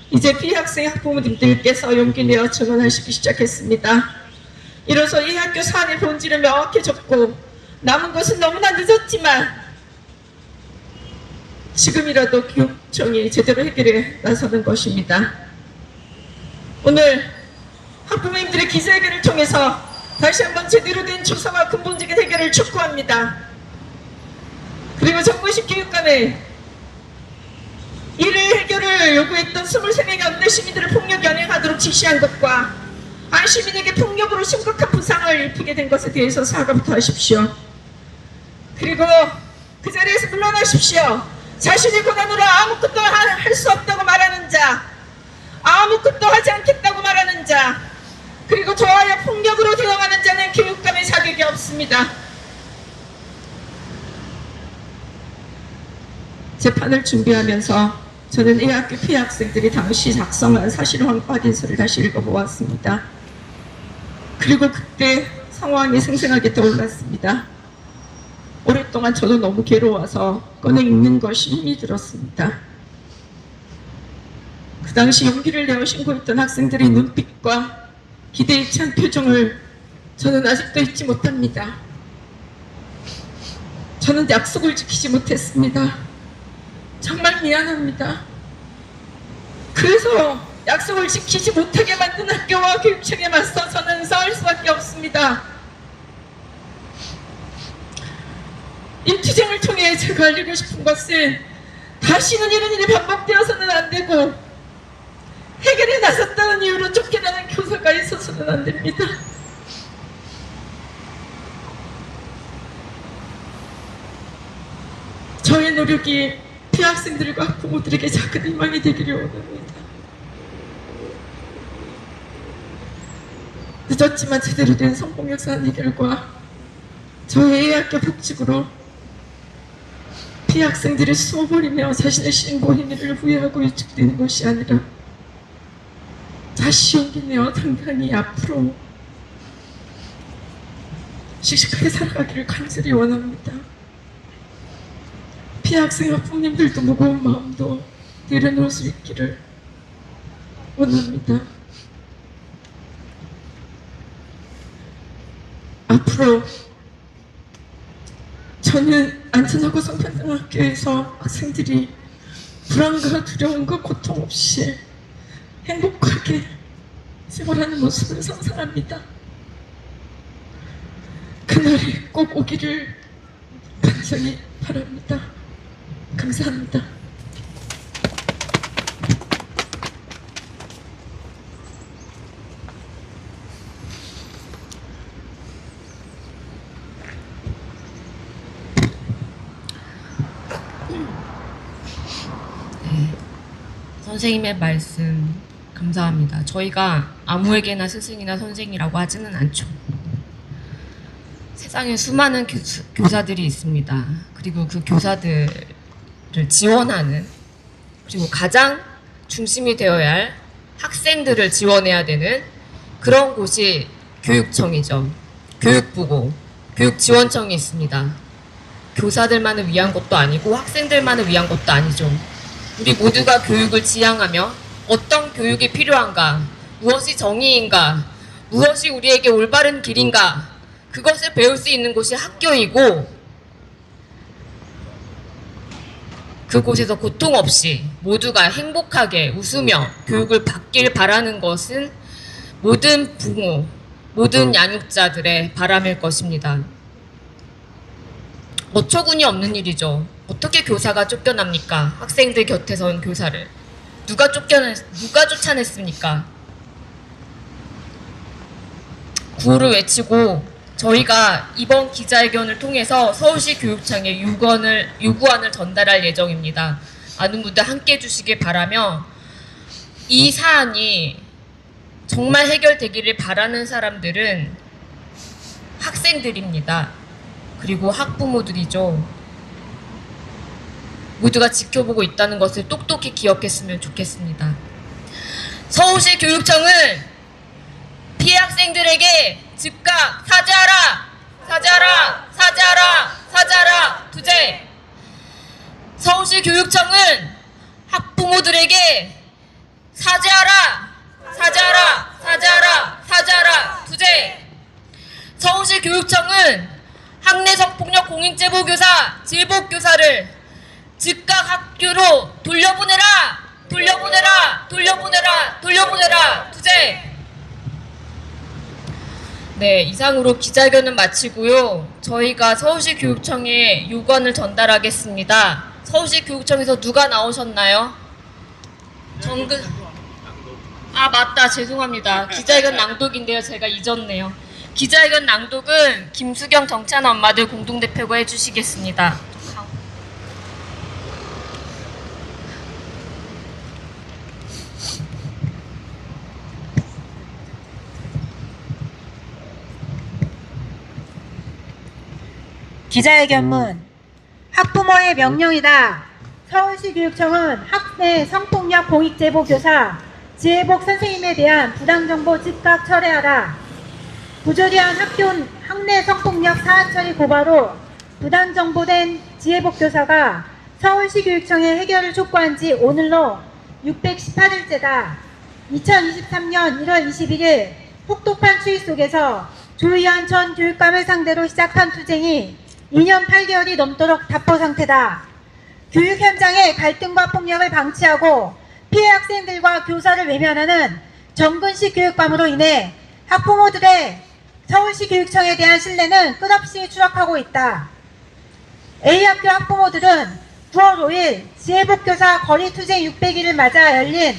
이제 피해 학생 학부모님들께서 용기 내어 증언하시기 시작했습니다. 이로써 이 학교 사안의 본질은 명확해졌고 남은 것은 너무나 늦었지만 지금이라도 교육청이 제대로 해결에 나서는 것입니다. 오늘 학부모님들의 기자회견을 통해서 다시 한번 제대로 된 조사와 근본적인 해결을 촉구합니다. 그리고 정부식 교육감에 이를 해결을 요구했던 23명의 언대 시민들을 폭력 연행하도록 지시한 것과 한 시민에게 폭력으로 심각한 부상을 입히게 된 것에 대해서 사과부터 하십시오. 그리고 그 자리에서 물러나십시오. 자신의 고난으로 아무것도 할 수 없다고 말하는 자, 아무것도 하지 않겠다고 말하는 자, 그리고 저하여 폭력으로 대응하는 자는 교육감의 자격이 없습니다. 재판을 준비하면서 저는 이 학교 피해 학생들이 당시 작성한 사실환 확인서를 다시 읽어보았습니다. 그리고 그때 상황이 생생하게 떠올랐습니다. 오랫동안 저도 너무 괴로워서 꺼내 읽는 것이 힘이 들었습니다. 그 당시 용기를 내어 신고했던 학생들의 눈빛과 기대에 찬 표정을 저는 아직도 잊지 못합니다. 저는 약속을 지키지 못했습니다. 정말 미안합니다. 그래서 약속을 지키지 못하게 만든 학교와 교육청에 맞서 저는 싸울 수밖에 없습니다. 이 투쟁을 통해 제가 알리고 싶은 것은 다시는 이런 일이 반복되어서는 안 되고 해결에 나섰다는 이유로 쫓겨나는 교사가 있어서는 안 됩니다. 저의 노력이 피해 학생들과 학부모들에게 작은 희망이 되기를 원합니다. 늦었지만 제대로 된 성폭력 사안 해결과 저의 학교 복직으로 피해 학생들이 숨어버리며 자신의 신고 행위를 후회하고 위축되는 것이 아니라 다시 용기 내어 당당히 앞으로 씩씩하게 살아가기를 간절히 원합니다. 피해 학생 학부모님들도 무거운 마음도 내려놓을 수 있기를 원합니다. 앞으로 저는 안전하고 성평등학교에서 학생들이 불안과 두려움과 고통 없이 행복하게 생활하는 모습을 상상합니다. 그날이 꼭 오기를 간절히 바랍니다. 감사합니다. 선생님의 말씀 감사합니다. 저희가 아무에게나 스승이나 선생이라고 하지는 않죠. 세상에 수많은 교사들이 있습니다. 그리고 그 교사들을 지원하는, 그리고 가장 중심이 되어야 할 학생들을 지원해야 되는 그런 곳이 교육청이죠. 교육부고 교육지원청이 있습니다. 교사들만을 위한 것도 아니고 학생들만을 위한 것도 아니죠. 우리 모두가 교육을 지향하며 어떤 교육이 필요한가, 무엇이 정의인가, 무엇이 우리에게 올바른 길인가, 그것을 배울 수 있는 곳이 학교이고, 그곳에서 고통 없이 모두가 행복하게 웃으며 교육을 받길 바라는 것은 모든 부모, 모든 양육자들의 바람일 것입니다. 어처구니 없는 일이죠. 어떻게 교사가 쫓겨납니까? 학생들 곁에 선 교사를. 누가 쫓아냈습니까? 구호를 외치고 저희가 이번 기자회견을 통해서 서울시 교육청에 요구안을 전달할 예정입니다. 많은 분들 함께 해주시길 바라며, 이 사안이 정말 해결되기를 바라는 사람들은 학생들입니다. 그리고 학부모들이죠. 모두가 지켜보고 있다는 것을 똑똑히 기억했으면 좋겠습니다. 서울시 교육청은 피해 학생들에게 즉각 사죄하라! 사죄하라! 사죄하라! 사죄하라! 투쟁! 서울시 교육청은 학부모들에게 사죄하라! 사죄하라! 사죄하라! 사죄하라! 투쟁! 서울시 교육청은 학내 성폭력 공익제보교사, 질복교사를 즉각 학교로 돌려보내라! 돌려보내라! 돌려보내라! 돌려보내라! 투쟁! 네, 이상으로 기자회견은 마치고요. 저희가 서울시 교육청에 요구안을 전달하겠습니다. 서울시 교육청에서 누가 나오셨나요? 아, 맞다. 죄송합니다. 기자회견 낭독인데요. 제가 잊었네요. 기자회견 낭독은 김수경 정찬 엄마들 공동대표가 해주시겠습니다. 기자회견문 학부모의 명령이다. 서울시 교육청은 학내 성폭력 공익제보 교사 지혜복 선생님에 대한 부당정보 즉각 철회하라. 부조리한 학내 성폭력 사안 처리 고발로 부당정보된 지혜복 교사가 서울시 교육청에 해결을 촉구한 지 오늘로 618일째다. 2023년 1월 21일 혹독한 추위 속에서 조희연 전 교육감을 상대로 시작한 투쟁이 2년 8개월이 넘도록 답보 상태다. 교육 현장의 갈등과 폭력을 방치하고 피해 학생들과 교사를 외면하는 정근식 교육감으로 인해 학부모들의 서울시 교육청에 대한 신뢰는 끝없이 추락하고 있다. A학교 학부모들은 9월 5일 지혜복 교사 거리투쟁 600일을 맞아 열린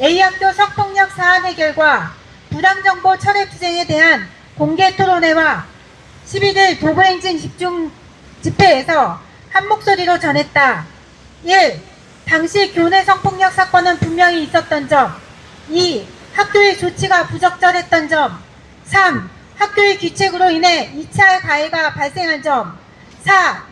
A학교 성폭력 사안 해결과 부당정보 철회 투쟁에 대한 공개 토론회와 11일 도보행진 집중 집회에서 한 목소리로 전했다. 1. 당시 교내 성폭력 사건은 분명히 있었던 점. 2. 학교의 조치가 부적절했던 점. 3. 학교의 규칙으로 인해 2차 가해가 발생한 점. 4.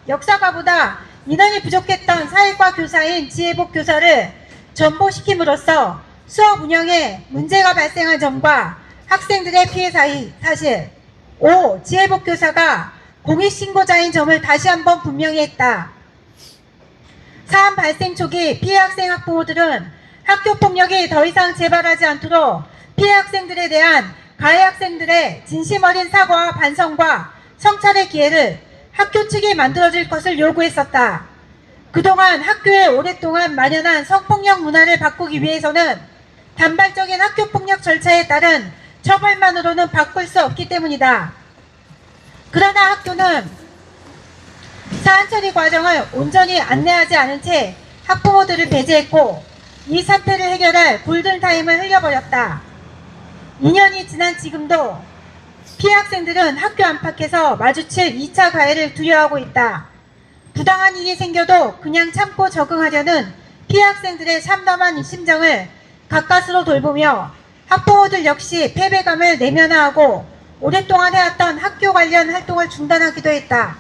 역사과보다 인원이 부족했던 사회과 교사인 지혜복 교사를 전보시킴으로써 수업 운영에 문제가 발생한 점과 학생들의 피해 사실. 5. 지혜복 교사가 공익신고자인 점을 다시 한번 분명히 했다. 사안 발생 초기 피해 학생 학부모들은 학교 폭력이 더 이상 재발하지 않도록 피해 학생들에 대한 가해 학생들의 진심 어린 사과와 반성과 성찰의 기회를 학교 측이 만들어줄 것을 요구했었다. 그동안 학교에 오랫동안 만연한 성폭력 문화를 바꾸기 위해서는 단발적인 학교 폭력 절차에 따른 처벌만으로는 바꿀 수 없기 때문이다. 그러나 학교는 사안 처리 과정을 온전히 안내하지 않은 채 학부모들을 배제했고 이 사태를 해결할 골든타임을 흘려버렸다. 2년이 지난 지금도 피해 학생들은 학교 안팎에서 마주칠 2차 가해를 두려워하고 있다. 부당한 일이 생겨도 그냥 참고 적응하려는 피해 학생들의 참담한 심정을 가까스로 돌보며 학부모들 역시 패배감을 내면화하고 오랫동안 해왔던 학교 관련 활동을 중단하기도 했다.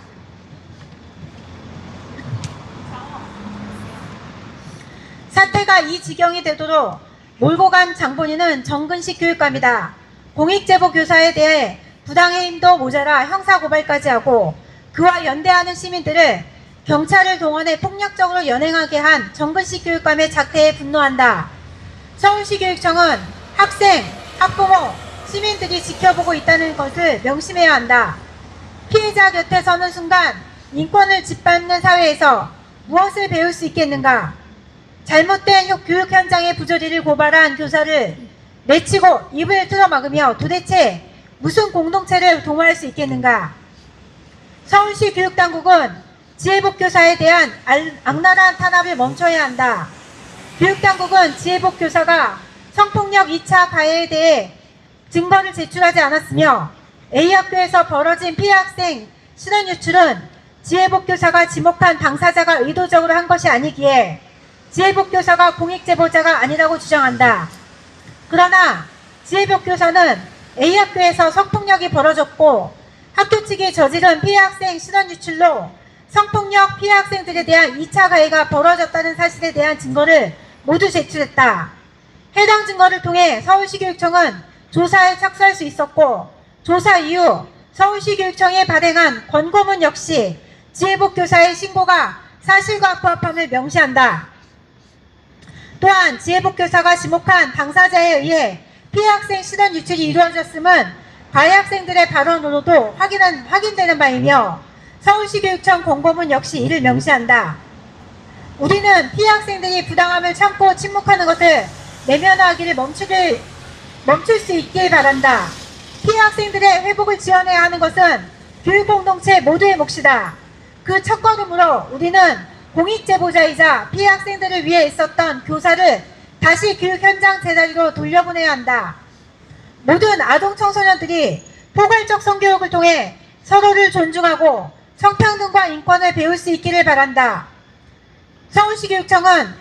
사태가 이 지경이 되도록 몰고 간 장본인은 정근식 교육감이다. 공익제보 교사에 대해 부당해임도 모자라 형사고발까지 하고 그와 연대하는 시민들을 경찰을 동원해 폭력적으로 연행하게 한 정근식 교육감의 작태에 분노한다. 서울시 교육청은 학생, 학부모, 시민들이 지켜보고 있다는 것을 명심해야 한다. 피해자 곁에 서는 순간 인권을 짓밟는 사회에서 무엇을 배울 수 있겠는가? 잘못된 교육 현장의 부조리를 고발한 교사를 내치고 입을 틀어막으며 도대체 무슨 공동체를 도모할 수 있겠는가? 서울시 교육당국은 지혜복 교사에 대한 악랄한 탄압을 멈춰야 한다. 교육당국은 지혜복 교사가 성폭력 2차 가해에 대해 증거를 제출하지 않았으며 A학교에서 벌어진 피해 학생 신원 유출은 지혜복 교사가 지목한 당사자가 의도적으로 한 것이 아니기에 지혜복 교사가 공익제보자가 아니라고 주장한다. 그러나 지혜복 교사는 A학교에서 성폭력이 벌어졌고 학교 측이 저지른 피해 학생 신원 유출로 성폭력 피해 학생들에 대한 2차 가해가 벌어졌다는 사실에 대한 증거를 모두 제출했다. 해당 증거를 통해 서울시 교육청은 조사에 착수할 수 있었고 조사 이후 서울시 교육청에 발행한 권고문 역시 지혜복 교사의 신고가 사실과 부합함을 명시한다. 또한 지혜복 교사가 지목한 당사자에 의해 피해 학생 신원 유출이 이루어졌음은 가해 학생들의 발언으로도 확인되는 바이며 서울시 교육청 권고문 역시 이를 명시한다. 우리는 피해 학생들이 부당함을 참고 침묵하는 것을 내면화하기를 멈출 수 있길 바란다. 피해 학생들의 회복을 지원해야 하는 것은 교육 공동체 모두의 몫이다. 그 첫걸음으로 우리는 공익제보자이자 피해 학생들을 위해 있었던 교사를 다시 교육 현장 제자리로 돌려보내야 한다. 모든 아동 청소년들이 포괄적 성교육을 통해 서로를 존중하고 성평등과 인권을 배울 수 있기를 바란다. 서울시 교육청은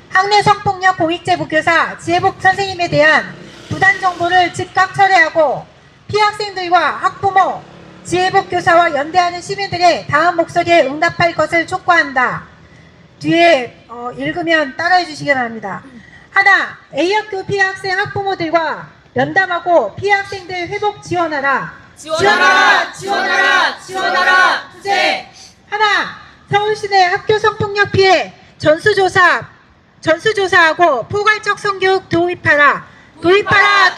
학내 성폭력 공익제보교사 지혜복 선생님에 대한 부단 정보를 즉각 철회하고 피해 학생들과 학부모, 지혜복 교사와 연대하는 시민들의 다음 목소리에 응답할 것을 촉구한다. 뒤에 읽으면 따라해 주시기 바랍니다. 하나, A학교 피해 학생 학부모들과 면담하고 피해 학생들 회복 지원하라. 지원하라! 지원하라! 지원하라! 투쟁! 하나, 서울시내 학교 성폭력 피해 전수조사하고 포괄적 성교육 도입하라. 도입하라.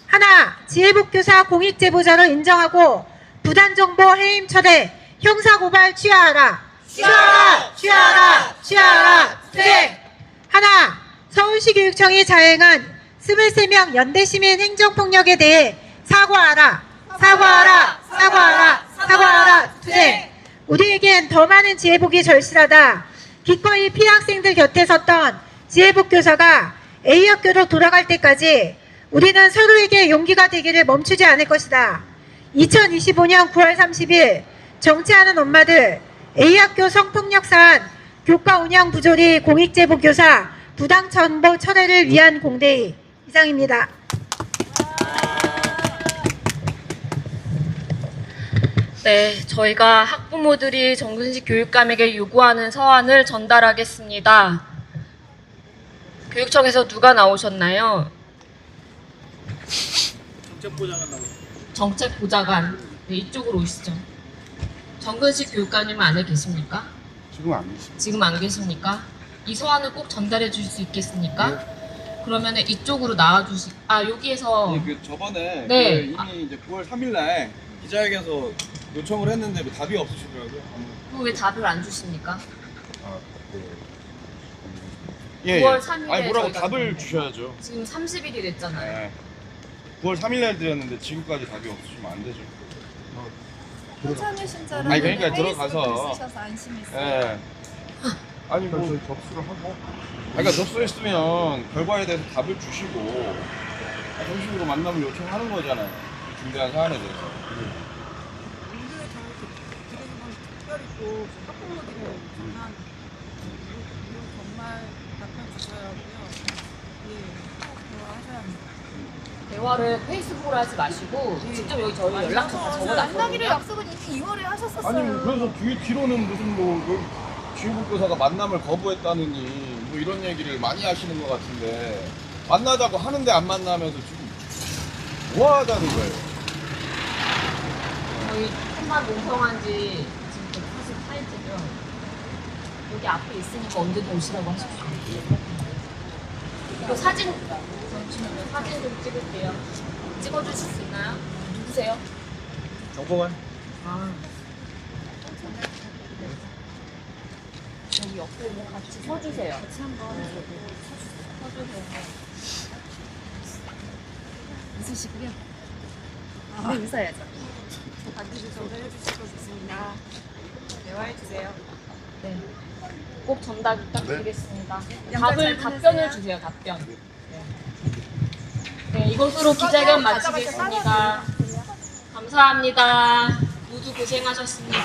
하나, 지혜복 교사 공익제보자로 인정하고 부단정보 해임 철회, 형사고발 취하하라. 취하하라. 투쟁! 하나, 서울시 교육청이 자행한 23명 연대시민 행정폭력에 대해 사과하라. 투쟁! 우리에겐 더 많은 지혜복이 절실하다. 기꺼이 피해 학생들 곁에 섰던 지혜복 교사가 A학교로 돌아갈 때까지 우리는 서로에게 용기가 되기를 멈추지 않을 것이다. 2025년 9월 30일 정치하는 엄마들 A학교 성폭력 사안 교과 운영 부조리 공익제보 교사 부당 정보 철회를 위한 공대회 이상입니다. 네, 저희가 학부모들이 정근식 교육감에게 요구하는 서한을 전달하겠습니다. 교육청에서 누가 나오셨나요? 정책보좌관. 네, 이쪽으로 오시죠. 정근식 교육감님은 안에 계십니까? 지금 안 계십니까? 이 서한을 꼭 전달해 주실 수 있겠습니까? 그러면 이쪽으로 나와주시. 여기에서. 저번에 네. 이미 이제 9월 3일날 기자회견에서 요청을 했는데 왜 답이 없으시더라고요. 왜 답을 안 주십니까? 예. 9월 3일에 아니 뭐라고 저희가 답을 주셔야죠. 지금 30일이 됐잖아요. 네. 9월 3일날 드렸는데 지금까지 답이 없으시면 안 되죠. 괜찮으신 줄 알았는데 아니 그러니까 들어가서 쓰셔서 안심했어요. 예. 아니 뭐 저희 접수를 하고. 그러니까 접수했으면 결과에 대해서 답을 주시고 정식으로 만남을 요청하는 거잖아요. 중대한 사안에 대해서. 대화를 페이스북으로 하지 마시고 직접 여기 저희 연락처 다 적어놨거든요. 만나기로 약속은 이미 2월에 하셨었어요. 아니 그래서 뒤로는 무슨 뭐 지휘부 교사가 만남을 거부했다느니 뭐 이런 얘기를 많이 하시는 것 같은데 만나자고 하는데 안 만나면서 지금 뭐 하자는 거예요? 저희 한반 농성한 지 지금 44일째죠. 여기 앞에 있으니까 언제든 오시라고 하십시오. 이거 사진 좀 찍을게요. 찍어주실 수 있나요? 누구세요? 정보관. 여기 옆에 같이 서주세요. 같이 한번 서주세요. 웃으시고요. 네, 웃어야죠. 반드시 전달해주실 것 있습니다. 대화해주세요. 네. 꼭 전달 부탁드리겠습니다. 잘 답변을 주세요. 답변. 네, 이것으로 기자회견 마치겠습니다. 감사합니다. 모두 고생하셨습니다.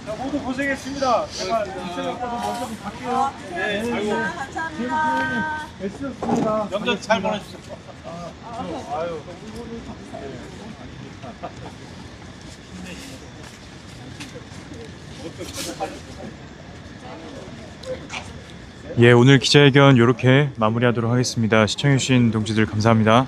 자, 모두 고생했습니다. 제가 먼저 좀 갈게요. 네, 아이고. 감사합니다. 애쓰셨습니다. 명절 잘 보내주세요. 아유. 예, 오늘 기자회견 이렇게 마무리하도록 하겠습니다. 시청해주신 동지들 감사합니다.